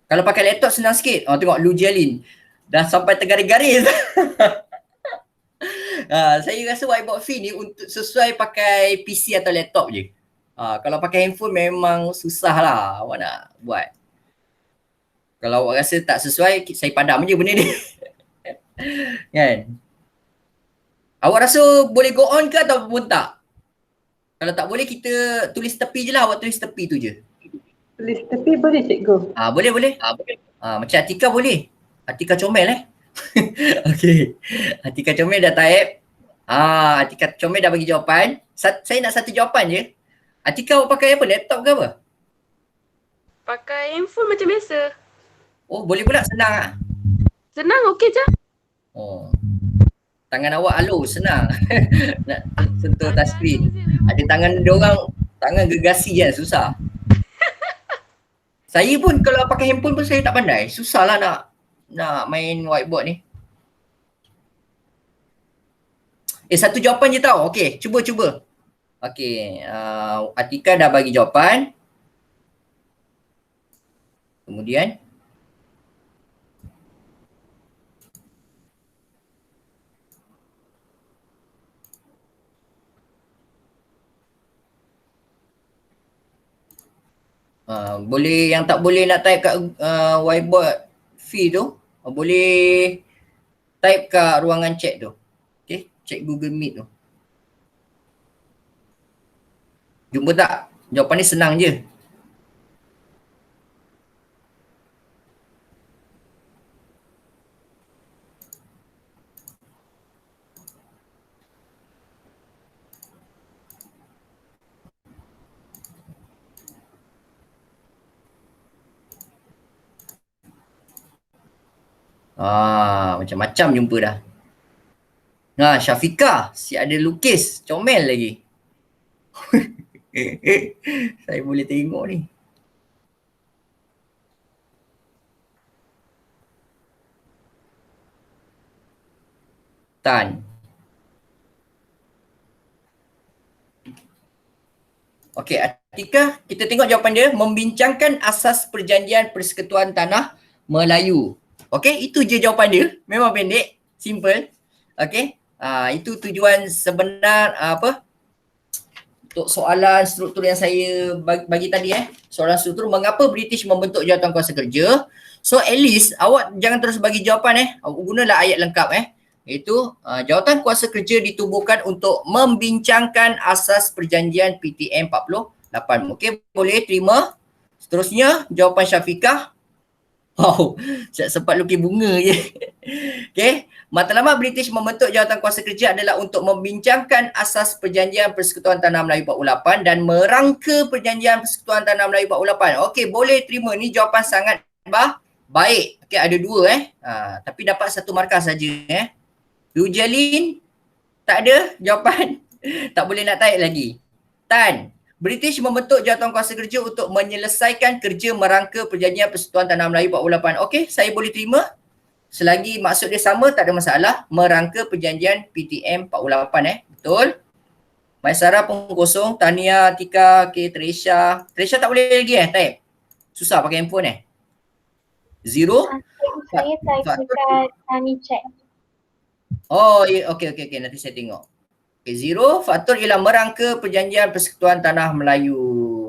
Kalau pakai laptop senang sikit. Tengok Lu Jialin dah sampai tergaris-garis. Saya rasa whiteboard free ni untuk sesuai pakai PC atau laptop je. Kalau pakai handphone memang susah lah awak nak buat. Kalau awak rasa tak sesuai, saya padam je benda ni. Kan? Awak rasa boleh go on ke ataupun tak? Kalau tak boleh kita tulis tepi je lah. Awak tulis tepi tu je. Tulis tepi boleh cikgu? Boleh. Macam Atika boleh. Atika comel Okey. Atika comel dah type. Atika comel dah bagi jawapan. Saya nak satu jawapan je. Atika awak pakai apa? Laptop ke apa? Pakai handphone macam biasa. Oh, boleh pula, senang ah. Senang, okey je. Oh. Tangan awak halus, senang. Nak sentuh touchscreen. Ada tangan diorang, tangan gergasi kan, susah. Saya pun kalau pakai handphone pun saya tak pandai. Susahlah nak main whiteboard ni. Satu jawapan je tau. Okey, cuba. Okey, Atika dah bagi jawapan. Kemudian boleh, yang tak boleh nak type kat whiteboard fee tu, boleh type kat ruangan chat tu. Okay, chat Google Meet tu. Jumpa tak? Jawapan ni senang je. Macam-macam jumpa dah. Syafiqah, si ada lukis, comel lagi. Saya boleh tengok ni. Tan. Okey, Atika, kita tengok jawapan dia. Membincangkan asas perjanjian persekutuan tanah Melayu. Okey, itu je jawapan dia. Memang pendek, simple. Okey, itu tujuan sebenar untuk soalan struktur yang saya bagi tadi Soalan struktur, mengapa British membentuk Jawatankuasa Kerja? So at least awak jangan terus bagi jawapan awak gunalah ayat lengkap iaitu Jawatankuasa Kerja ditubuhkan untuk membincangkan asas perjanjian PTM 48. Okey, boleh terima. Seterusnya jawapan Syafiqah. Wow, sempat lukis bunga je. Okey, matlamat British membentuk Jawatankuasa Kerja adalah untuk membincangkan asas perjanjian Persekutuan Tanah Melayu 48 dan merangka perjanjian Persekutuan Tanah Melayu 48. Okey, boleh terima. Ni jawapan sangat baik. Okey, ada dua tapi dapat satu markah saja Rujalin, tak ada jawapan. Tak boleh nak type lagi. Tan, British membentuk Jawatankuasa Kerja untuk menyelesaikan kerja merangka perjanjian Persekutuan Tanah Melayu 48. Okey, saya boleh terima. Selagi maksud dia sama, tak ada masalah. Merangka perjanjian PTM 48 betul. Maisara pun kosong. Tania, Tika, Tresha. Tresha tak boleh lagi type. Susah pakai handphone Zero. Saya type dekat kami chat. Oh, okey. Nanti saya tengok. Okay, zero. Faktor ialah merangka perjanjian Persekutuan Tanah Melayu.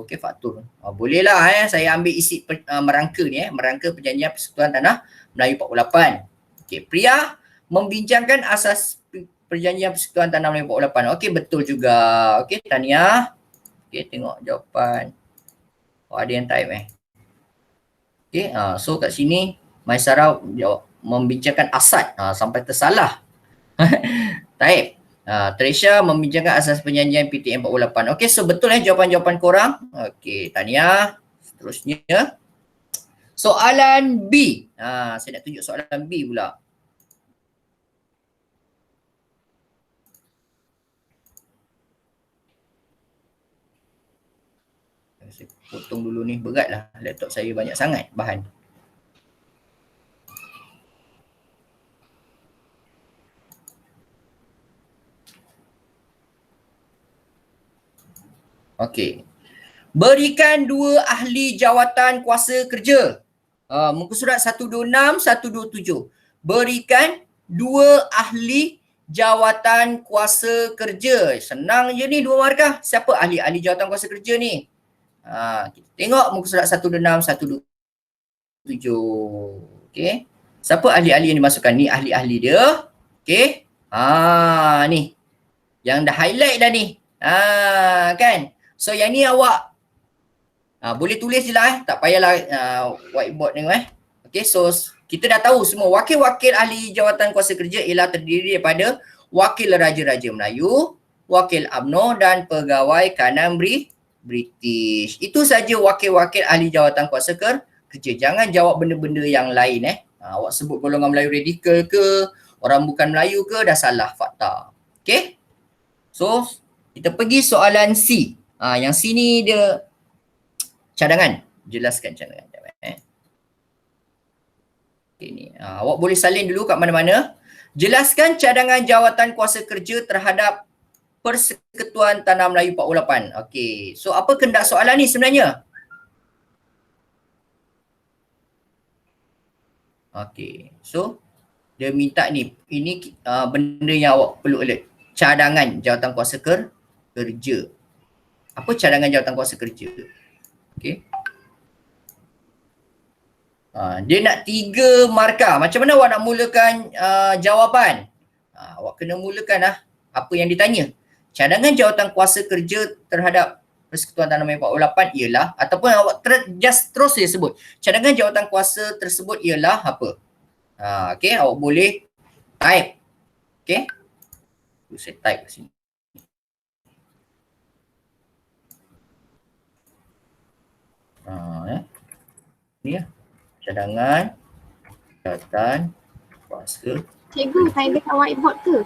Okey, faktor. Bolehlah saya ambil isi merangka ni merangka perjanjian Persekutuan Tanah Melayu 48. Okey, Priya membincangkan asas perjanjian Persekutuan Tanah Melayu 48. Okey, betul juga. Okey, Tania. Okey, tengok jawapan. Ada yang type Okey, so kat sini Maisara membincangkan asas sampai tersalah. Type. Tresha membincangkan asas perjanjian PTM 48. Okey, so betul jawapan-jawapan korang. Okey, Tania. Seterusnya. Soalan B. Saya nak tunjuk soalan B pula. Saya potong dulu ni, beratlah laptop saya banyak sangat bahan. Okey. Berikan dua ahli jawatan kuasa kerja. Muka surat 126, 127. Berikan dua ahli jawatan kuasa kerja. Senang je ni dua markah. Siapa ahli-ahli jawatan kuasa kerja ni? Kita tengok muka surat 126, 127. Okey. Siapa ahli-ahli yang dimasukkan? Ni ahli-ahli dia. Okey. Ni. Yang dah highlight dah ni. Kan? So yang ni awak boleh tulis je lah tak payahlah whiteboard ni Okey, so kita dah tahu semua wakil-wakil ahli jawatan kuasa kerja ialah terdiri daripada wakil Raja-Raja Melayu, wakil UMNO dan pegawai kanan British. Itu saja wakil-wakil ahli jawatan kuasa kerja. Jangan jawab benda-benda yang lain awak sebut golongan Melayu radikal ke, orang bukan Melayu ke, dah salah fakta. Okay? So, kita pergi soalan C. Yang C ni dia cadangan. Jelaskan cadangan. Okay, ni. Awak boleh salin dulu kat mana-mana. Jelaskan cadangan jawatan kuasa kerja terhadap Persekutuan Tanah Melayu 48. Okey. So, apa kehendak soalan ni sebenarnya? Okey. So, dia minta ni. Ini benda yang awak perlu alert. Cadangan jawatan kuasa kerja. Apa cadangan jawatan kuasa kerja? Okey. Dia nak 3 markah. Macam mana awak nak mulakan jawapan? Awak kena mulakan apa yang ditanya. Cadangan jawatan kuasa kerja terhadap Persekutuan Tanah Melayu 48 ialah, ataupun awak just terus je sebut. Cadangan jawatan kuasa tersebut ialah apa? Okay, awak boleh type. Okay. Saya type kat sini. Ni lah. Cadangan jawatan kuasa. Cikgu, saya dekat whiteboard ke?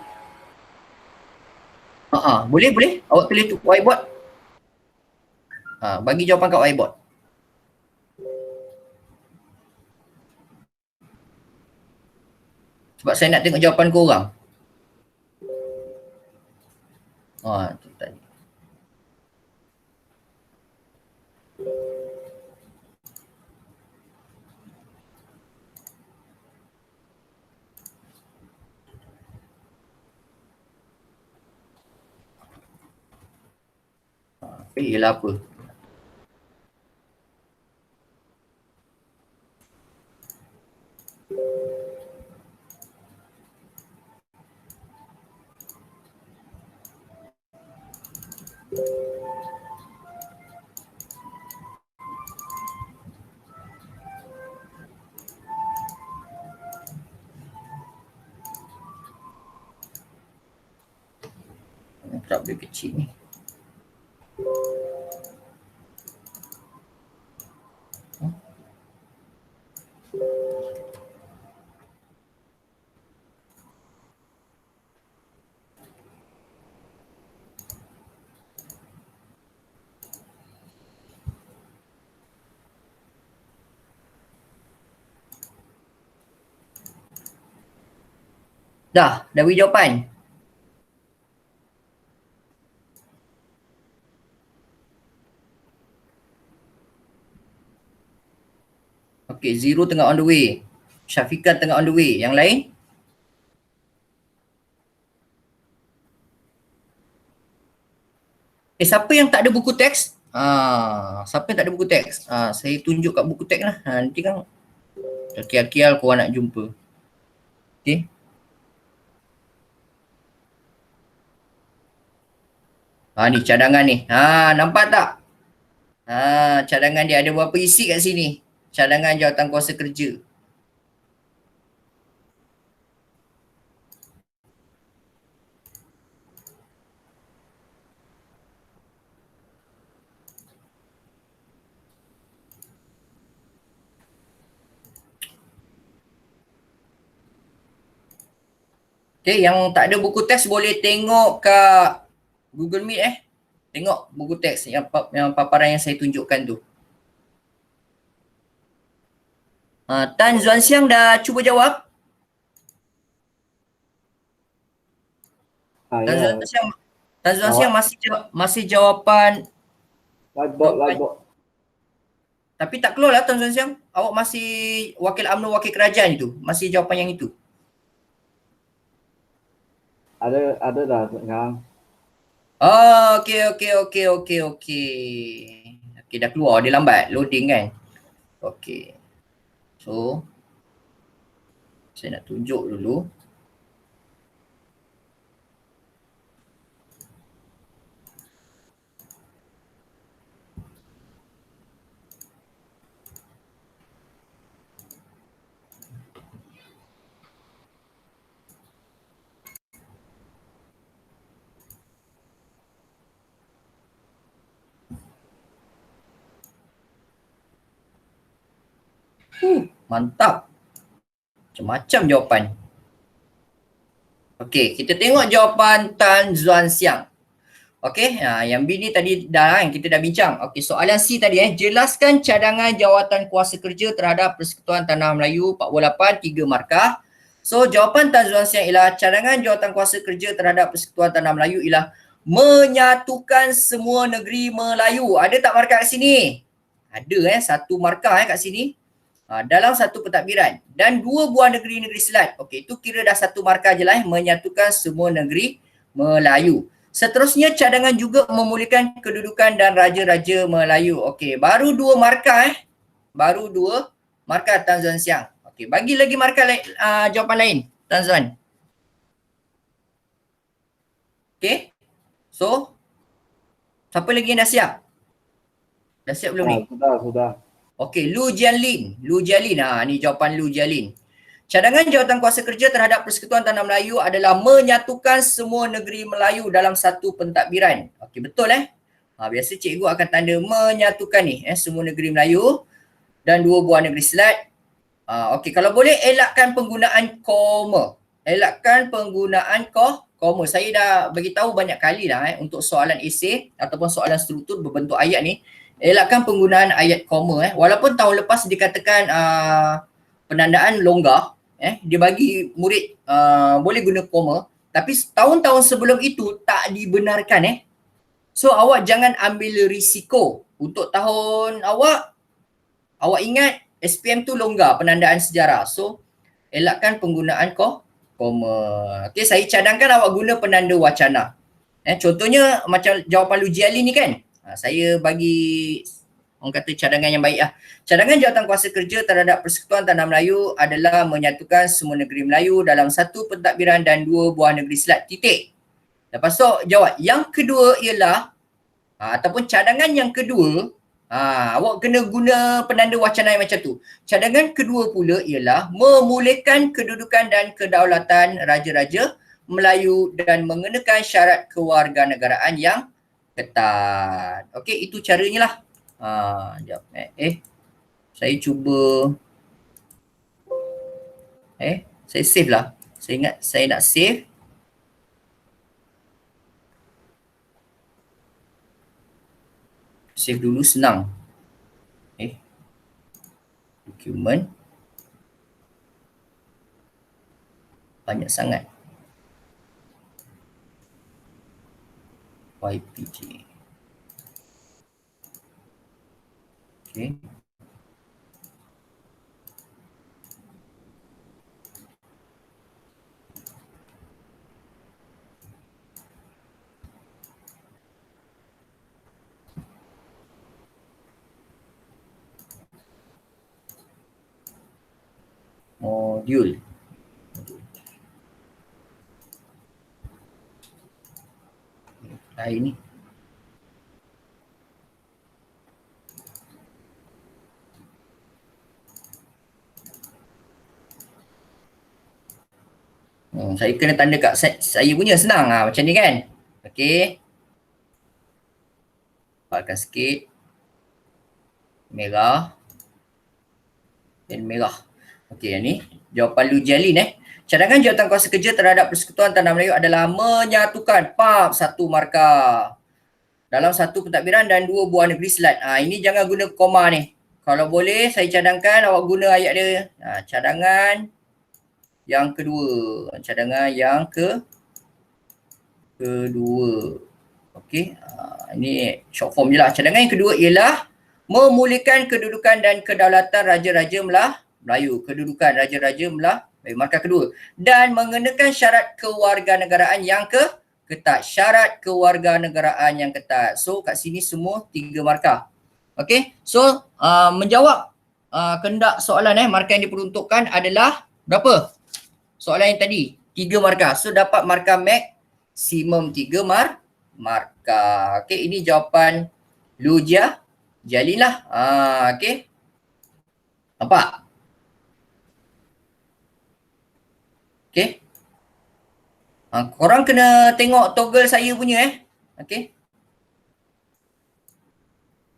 Boleh. Awak tulis tu whiteboard. Bagi jawapan kat whiteboard. Sebab saya nak tengok jawapan korang. Tu tadi. Ialah apa? Tak boleh kecil ni. Dah beri jawapan. Okay, Zero tengah on the way. Syafiqah tengah on the way. Yang lain? Siapa yang tak ada buku teks? Siapa yang tak ada buku teks? Saya tunjuk kat buku teks lah. Nanti kan kial-kial korang nak jumpa. Okay. Ni cadangan ni. Nampak tak? Cadangan dia ada berapa isi kat sini? Cadangan jawatan kuasa kerja. Okay, yang tak ada buku teks boleh tengok kat Google Meet Tengok buku teks yang paparan yang saya tunjukkan tu. Tan Zuan Siang dah cuba jawab? Tan Zuan Siang masih jawapan Whiteboard. Tapi tak keluar lah Tan Zuan Siang. Awak masih wakil UMNO, wakil kerajaan itu. Masih jawapan yang itu. Ada dah sekarang. Okey. Okey, dah keluar. Dia lambat. Loading kan. Okey. So, saya nak tunjuk dulu. Mantap. Macam-macam jawapan. Okey, kita tengok jawapan Tan Zuan Siang. Okey, yang B ni tadi dah kan kita dah bincang. Okey, soalan C tadi jelaskan cadangan jawatan kuasa kerja terhadap Persekutuan Tanah Melayu 48 3 markah. So jawapan Tan Zuan Siang ialah cadangan jawatan kuasa kerja terhadap Persekutuan Tanah Melayu ialah menyatukan semua negeri Melayu. Ada tak markah kat sini? Ada satu markah kat sini. Dalam satu pentadbiran dan 2 buah negeri-negeri selat. Okey, itu kira dah satu markah je lah menyatukan semua negeri Melayu. Seterusnya cadangan juga memulihkan kedudukan dan raja-raja Melayu. Okey, baru 2 markah Baru 2 markah Tan Zuan Siang. Okey, bagi lagi markah jawapan lain Tan Zuan. Okey. So siapa lagi yang dah siap? Dah siap belum ni? Sudah. Okey, Lu Jianlin. Ni jawapan Lu Jianlin. Cadangan jawatan kuasa kerja terhadap Persekutuan Tanah Melayu adalah menyatukan semua negeri Melayu dalam satu pentadbiran. Okey, betul biasa cikgu akan tanda menyatukan ni semua negeri Melayu dan 2 buah negeri selat. Okey, kalau boleh elakkan penggunaan koma. Koma. Saya dah bagi tahu banyak kali lah untuk soalan esei ataupun soalan struktur berbentuk ayat ni. Elakkan penggunaan ayat koma walaupun tahun lepas dikatakan penandaan longgar dia bagi murid boleh guna koma, tapi tahun-tahun sebelum itu tak dibenarkan so awak jangan ambil risiko. Untuk tahun awak ingat SPM tu longgar penandaan sejarah, so elakkan penggunaan koma. Okey, saya cadangkan awak guna penanda wacana. Contohnya macam jawapan Lu Jianlin ni kan. Saya bagi orang kata cadangan yang baik Cadangan jawatan kuasa kerja terhadap Persekutuan Tanah Melayu adalah menyatukan semua negeri Melayu dalam satu pentadbiran dan 2 buah negeri selat. Titik. Lepas tu jawab. Yang kedua ialah ataupun cadangan yang kedua, awak kena guna penanda wacana yang macam tu. Cadangan kedua pula ialah memulihkan kedudukan dan kedaulatan raja-raja Melayu dan mengenakan syarat kewarganegaraan yang ketat. Okey, itu caranya lah. Sekejap. Saya cuba saya save lah. Saya ingat saya nak save. Save dulu senang. Dokumen. Banyak sangat. YPJ. Okay. Modul. Ini. Saya kena tanda kat saya punya senang macam ni kan. Okey. Pakai sikit. Merah. Dan merah. Okey, yang ni jawapan Lu Jianlin Cadangan jawatan kuasa kerja terhadap Persekutuan Tanah Melayu adalah menyatukan satu markah dalam satu pentadbiran dan 2 buah negeri selat. Ini jangan guna koma ni. Kalau boleh saya cadangkan awak guna ayat dia. Cadangan yang kedua. Cadangan yang kedua. Okey. Ini short form je lah. Cadangan yang kedua ialah memulihkan kedudukan dan kedaulatan raja-raja Melayu. Kedudukan raja-raja Melayu. Markah kedua. Dan mengenakan syarat kewarganegaraan yang ketat. Syarat kewarganegaraan yang ketat. So kat sini semua 3 markah. Okey. So menjawab kehendak soalan markah yang diperuntukkan adalah berapa? Soalan yang tadi 3 markah. So dapat markah maksimum 3 markah. Okey, ini jawapan Lu Jianlin lah. Okey. Nampak? Okey. Korang kena tengok toggle saya punya Okey.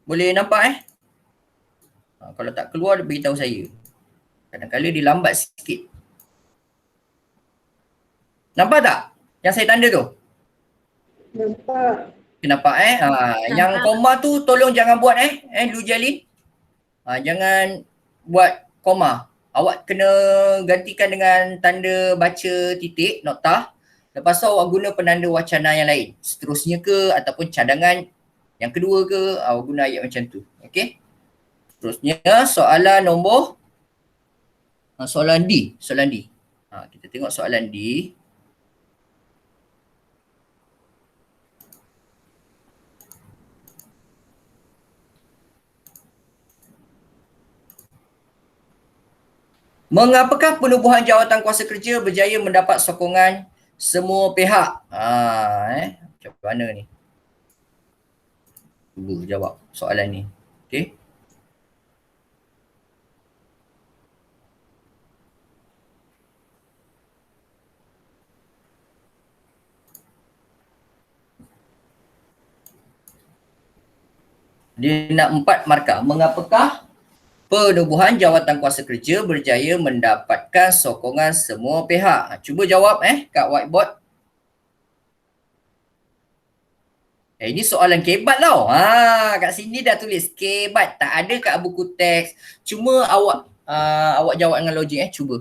Boleh nampak Kalau tak keluar beritahu saya. Kadang-kadang dia lambat sikit. Nampak tak yang saya tanda tu? Nampak. Kenapa yang koma tu tolong jangan buat Lu Jalin. Jangan buat koma. Awak kena gantikan dengan tanda baca titik, nokta. Lepas tu awak guna penanda wacana yang lain. Seterusnya ke ataupun cadangan yang kedua ke, awak guna ayat macam tu. Okey. Seterusnya soalan nombor soalan D. Kita tengok soalan D. Mengapakah penubuhan jawatan kuasa kerja berjaya mendapat sokongan semua pihak? Macam mana ni? Cuba jawab soalan ni. Okey. Dia nak 4 markah. Mengapakah penubuhan jawatan kuasa kerja berjaya mendapatkan sokongan semua pihak? Cuba jawab kat whiteboard. Ini soalan kebat tau. Kat sini dah tulis kebat. Tak ada kat buku teks. Cuma awak jawab dengan logik cuba.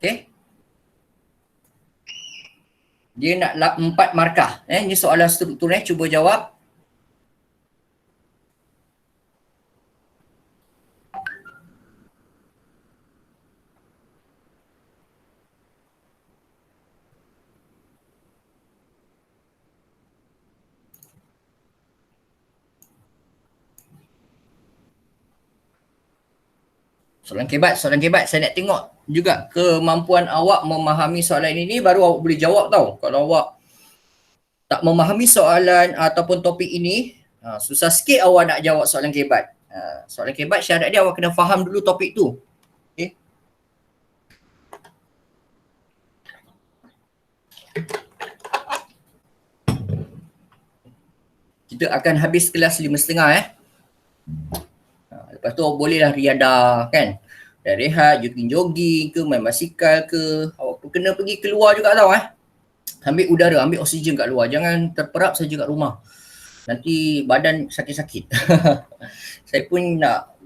Okay. Dia nak 4 markah. Ini soalan struktur cuba jawab. Soalan kebat. Saya nak tengok juga kemampuan awak memahami soalan ini baru awak boleh jawab tau. Kalau awak tak memahami soalan ataupun topik ini, susah sikit awak nak jawab soalan kebat. Soalan kebat syarat dia awak kena faham dulu topik tu. Okay. Kita akan habis kelas 5.30 Lepas tu bolehlah riadah kan. Dah rehat, jogging ke, main basikal ke. Awak pun kena pergi keluar juga tau Ambil udara, ambil oksigen kat luar. Jangan terperap saja kat rumah. Nanti badan sakit-sakit. Saya pun nak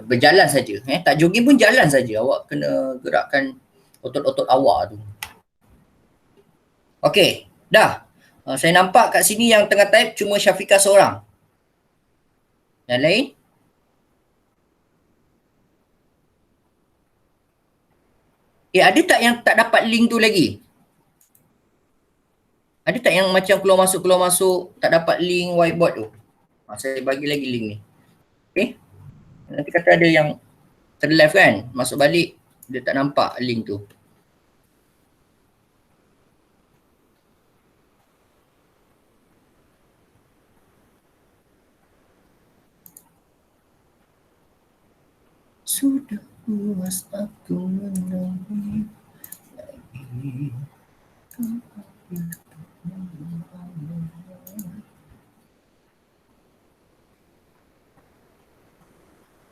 berjalan saja. Tak jogging pun jalan saja. Awak kena gerakkan otot-otot awak tu. Okey, dah. Saya nampak kat sini yang tengah type cuma Syafiqah seorang. Yang lain? Ada tak yang tak dapat link tu lagi? Ada tak yang macam keluar masuk tak dapat link whiteboard tu? Saya bagi lagi link ni. Okay. Nanti kata ada yang terleft kan? Masuk balik dia tak nampak link tu. Sudah puas aku menangis lagi.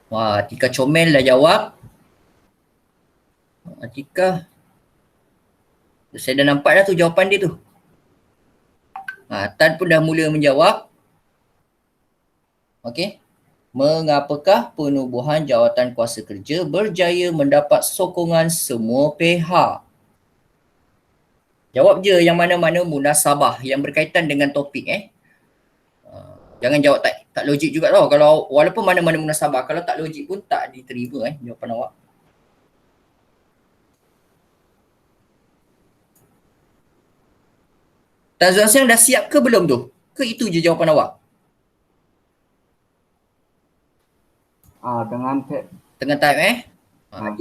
Wah, Atika comel dah jawab. Atika. Saya dah nampak dah tu jawapan dia tu. Tan pun dah mula menjawab. Okey. Mengapakah penubuhan jawatan kuasa kerja berjaya mendapat sokongan semua pihak? Jawab je yang mana-mana munasabah yang berkaitan dengan topik Jangan jawab tak logik juga tau. Kalau walaupun mana-mana munasabah, kalau tak logik pun tak diterima jawapan awak. Tan Zuan Siang dah siap ke belum tu? Ke itu je jawapan awak? Dengan tab. Tengah type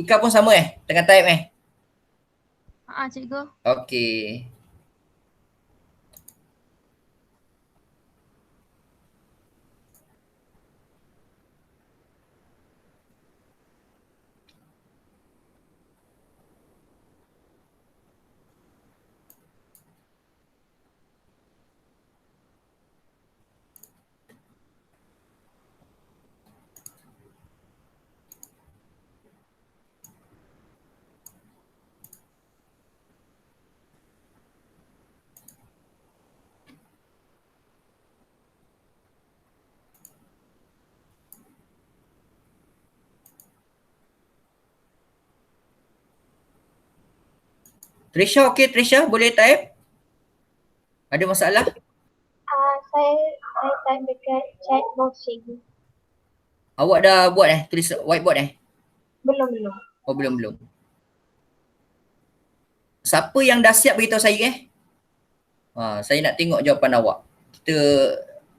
Ika pun sama tengah type Cikgu. Okey. Trisha okey, Trisha boleh type? Ada masalah? Saya type dekat chat box cikgu. Awak dah buat tulis whiteboard Belum. Oh belum. Siapa yang dah siap beritahu saya saya nak tengok jawapan awak.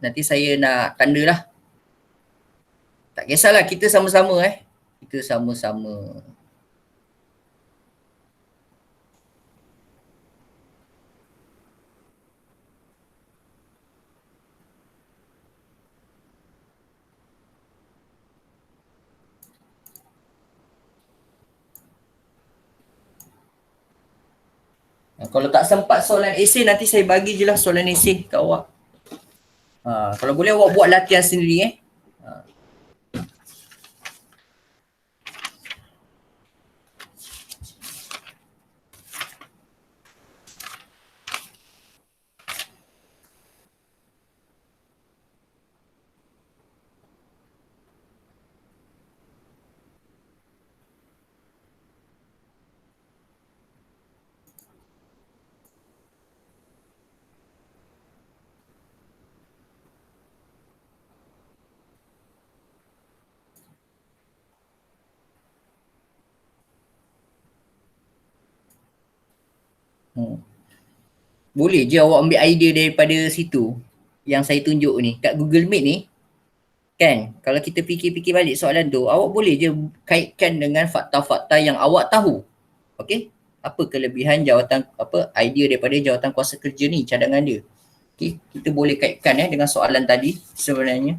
Nanti saya nak tanda lah. Tak kisahlah, kita sama-sama Kita sama-sama. Kalau tak sempat soalan esei, nanti saya bagi je lah soalan esei kat awak. Kalau boleh awak buat latihan sendiri Boleh je awak ambil idea daripada situ yang saya tunjuk ni kat Google Meet ni kan. Kalau kita fikir-fikir balik soalan tu, awak boleh je kaitkan dengan fakta-fakta yang awak tahu. Okey, apa kelebihan idea daripada jawatan kuasa kerja ni, cadangan dia. Okey, kita boleh kaitkan dengan soalan tadi sebenarnya.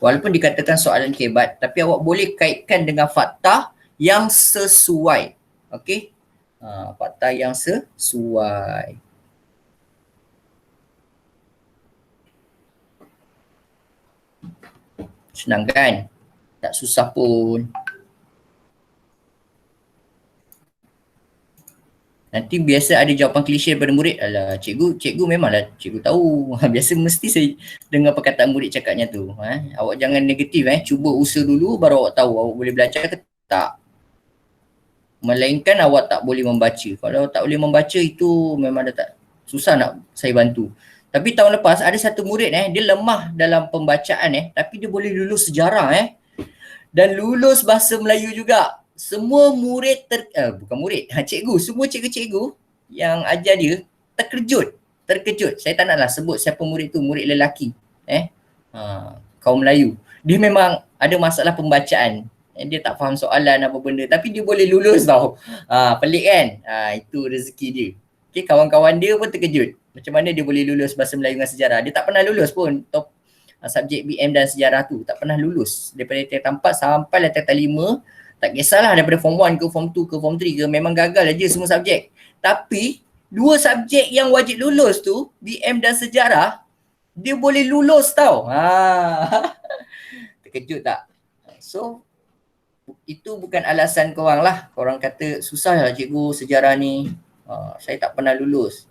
Walaupun dikatakan soalan kebat, tapi awak boleh kaitkan dengan fakta yang sesuai. Okey, fakta yang sesuai. Senang kan? Tak susah pun. Nanti biasa ada jawapan klise daripada murid. Alah, cikgu memanglah cikgu tahu. Biasa mesti saya dengar perkataan murid cakapnya tu. Awak jangan negatif cuba usaha dulu baru awak tahu awak boleh belajar ke tak. Melainkan awak tak boleh membaca. Kalau tak boleh membaca itu memang dah tak susah nak saya bantu. Tapi tahun lepas ada satu murid dia lemah dalam pembacaan tapi dia boleh lulus sejarah dan lulus bahasa Melayu juga. Semua murid bukan murid, cikgu, semua cikgu-cikgu yang ajar dia terkejut. Saya tak naklah sebut siapa murid tu, murid lelaki kaum Melayu. Dia memang ada masalah pembacaan. Dia tak faham soalan apa benda tapi dia boleh lulus tau. Pelik kan? Itu rezeki dia. Okay, kawan-kawan dia pun terkejut. Macam mana dia boleh lulus bahasa Melayu dengan sejarah. Dia tak pernah lulus pun subjek BM dan sejarah tu. Tak pernah lulus. Daripada tingkatan 4 sampai tingkatan 5. Tak kisahlah daripada form 1 ke form 2 ke form 3 ke. Memang gagal aja semua subjek. Tapi 2 subjek yang wajib lulus tu, BM dan sejarah, dia boleh lulus tau. Terkejut tak? So, itu bukan alasan korang lah. Korang kata susah lah cikgu sejarah ni. Saya tak pernah lulus.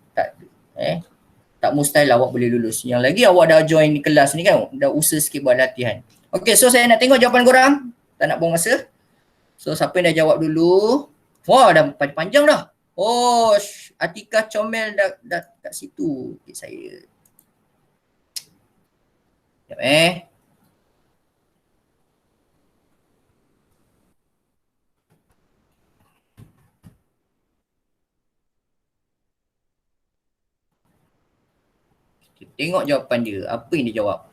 Tak mustahil awak boleh lulus. Yang lagi awak dah join di kelas ni kan, dah usaha sikit buat latihan. Okay, so saya nak tengok jawapan korang. Tak nak buang masa. So siapa yang dah jawab dulu? Wah, dah panjang dah. Oh, Atika comel dah kat situ. Okay, saya. Sekejap Kita tengok jawapan dia. Apa yang dia jawab?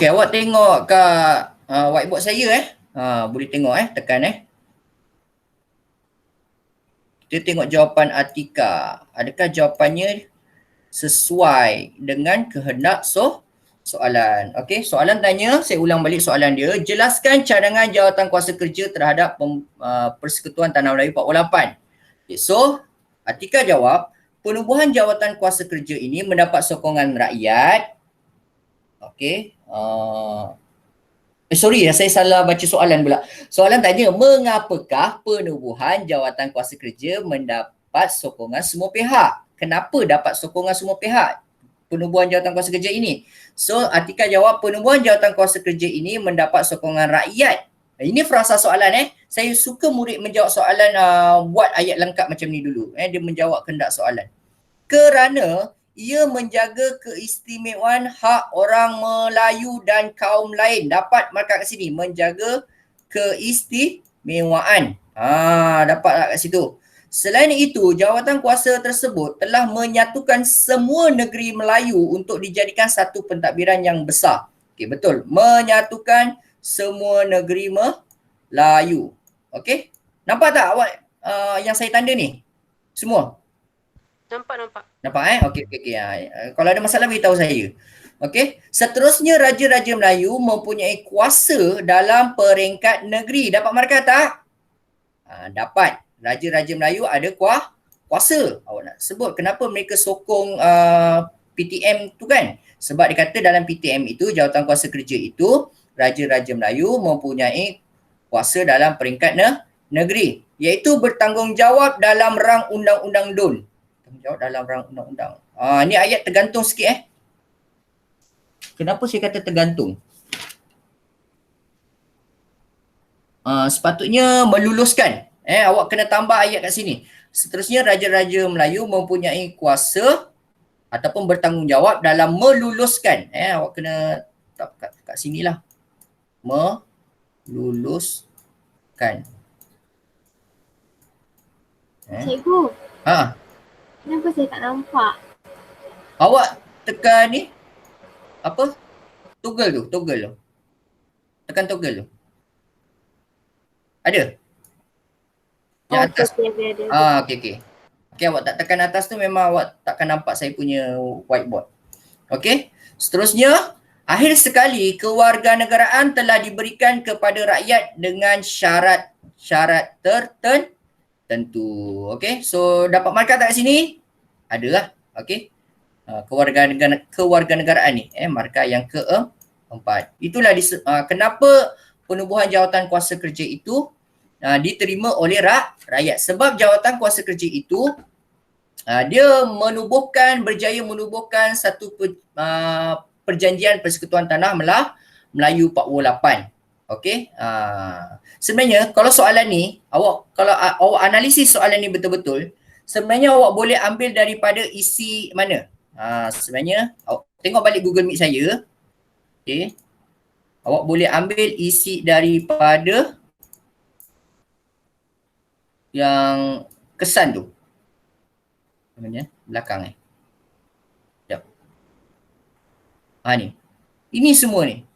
Okay, awak tengok kat whiteboard saya boleh tengok tekan Kita tengok jawapan Atika. Adakah jawapannya sesuai dengan kehendak soalan? Okey, soalan tanya, saya ulang balik soalan dia. Jelaskan cadangan jawatan kuasa kerja terhadap Persekutuan Tanah Melayu 48. Okay, so Atika jawab, penubuhan jawatan kuasa kerja ini mendapat sokongan rakyat. Okey. Saya salah baca soalan pula. Soalan tanya, mengapakah penubuhan jawatan kuasa kerja mendapat sokongan semua pihak? Kenapa dapat sokongan semua pihak penubuhan jawatan kuasa kerja ini? So, Atika jawab, penubuhan jawatan kuasa kerja ini mendapat sokongan rakyat. Ini frasa soalan Saya suka murid menjawab soalan buat ayat lengkap macam ni dulu. Dia menjawab kehendak soalan. Kerana ia menjaga keistimewaan hak orang Melayu dan kaum lain. Dapat markah kat sini, menjaga keistimewaan. Dapat kat situ. Selain itu, jawatan kuasa tersebut telah menyatukan semua negeri Melayu untuk dijadikan satu pentadbiran yang besar. Okey, betul. Menyatukan semua negeri Melayu. Okey? Nampak tak awak yang saya tanda ni? Semua? Nampak. Nampak Okey. Kalau ada masalah beritahu saya. Okey. Seterusnya Raja-Raja Melayu mempunyai kuasa dalam peringkat negeri. Dapat markah tak? Dapat. Raja-Raja Melayu ada kuasa. Awak nak sebut kenapa mereka sokong PTM tu kan? Sebab dia kata dalam PTM itu, jawatan kuasa kerja itu, Raja-Raja Melayu mempunyai kuasa dalam peringkat negeri. Iaitu bertanggungjawab dalam rang Undang-Undang DUN. Jawab dalam rang undang-undang. Ni ayat tergantung sikit Kenapa saya kata tergantung? Sepatutnya meluluskan. Awak kena tambah ayat kat sini. Seterusnya Raja-Raja Melayu mempunyai kuasa ataupun bertanggungjawab dalam meluluskan. Awak kena kat sinilah. Meluluskan. Cikgu, Ha. kenapa saya tak nampak? Awak tekan ni. Apa? Toggle tu. Tekan toggle tu. Ada? Yang atas. Ada. Okey. Okey, awak tak tekan atas tu memang awak takkan nampak saya punya whiteboard. Okey. Seterusnya, akhir sekali kewarganegaraan telah diberikan kepada rakyat dengan syarat tertentu. Okey. So dapat markah tak kat sini? Adalah. Okey. Kewarganegaraan ni markah yang keempat. Itulah kenapa penubuhan jawatan kuasa kerja itu diterima oleh rakyat. Sebab jawatan kuasa kerja itu dia berjaya menubuhkan satu perjanjian Persekutuan Tanah Melayu 48. Okey. Sebenarnya kalau soalan ni kalau awak analisis soalan ni betul-betul, sebenarnya awak boleh ambil daripada isi mana? Sebenarnya awak tengok balik Google Meet saya. Okey. Awak boleh ambil isi daripada yang kesan tu. Namanya belakang Sekejap. Ni. Ini semua ni.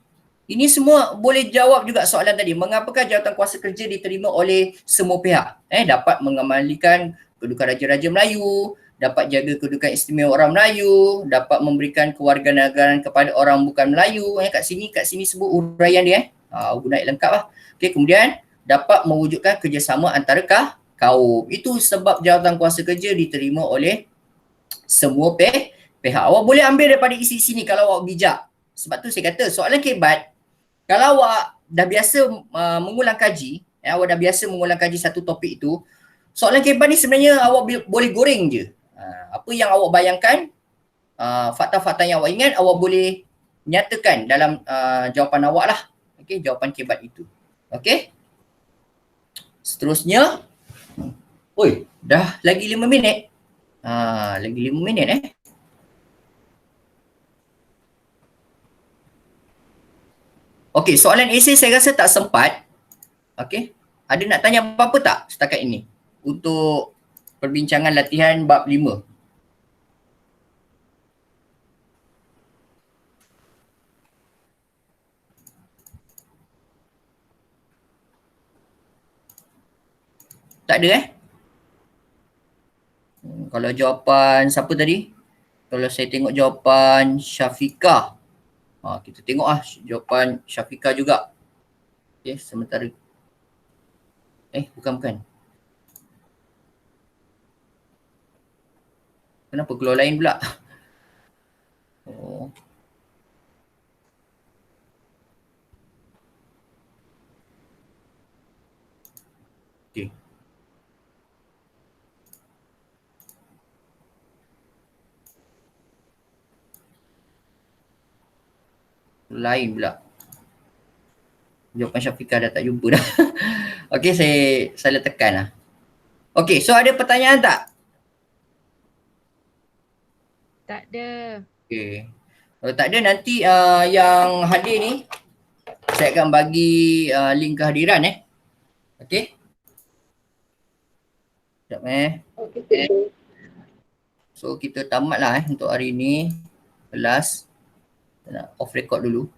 Ini semua boleh jawab juga soalan tadi. Mengapakah jawatan kuasa kerja diterima oleh semua pihak? Dapat mengemalikan kedudukan Raja-Raja Melayu, dapat jaga kedudukan istimewa orang Melayu, dapat memberikan kewarganegaraan kepada orang bukan Melayu. Kat sini sebut uraian dia. Guna lengkap lah. Okay, kemudian dapat mewujudkan kerjasama antara kaum. Itu sebab jawatan kuasa kerja diterima oleh semua pihak. Awak boleh ambil daripada isi sini kalau awak bijak. Sebab tu saya kata soalan kebat Kalau awak dah biasa mengulang kaji, awak dah biasa mengulang kaji satu topik itu, soalan kehidupan ni sebenarnya awak boleh goreng je. Apa yang awak bayangkan, fakta-fakta yang awak ingat, awak boleh nyatakan dalam jawapan awak lah. Okey, jawapan kebat itu. Okey. Seterusnya, oi, dah lagi 5 minit. Lagi 5 minit Okey, soalan esei saya rasa tak sempat. Okey. Ada nak tanya apa-apa tak setakat ini? Untuk perbincangan latihan bab 5. Tak ada Kalau jawapan siapa tadi? Kalau saya tengok jawapan Syafiqah. Kita tengok jawapan Syafiqah juga. Okey, sementara. Bukan. Kenapa keluar lain pula? Oh. Okey. Lain pula. Jawapan Syafiqah dah tak jumpa dah. Okey, saya tekan lah. Okey, so ada pertanyaan tak? Tak ada. Okey. Kalau tak ada nanti yang hadir ni saya akan bagi link kehadiran Okey. Sekejap So kita tamatlah untuk hari ni kelas. Nak off record dulu.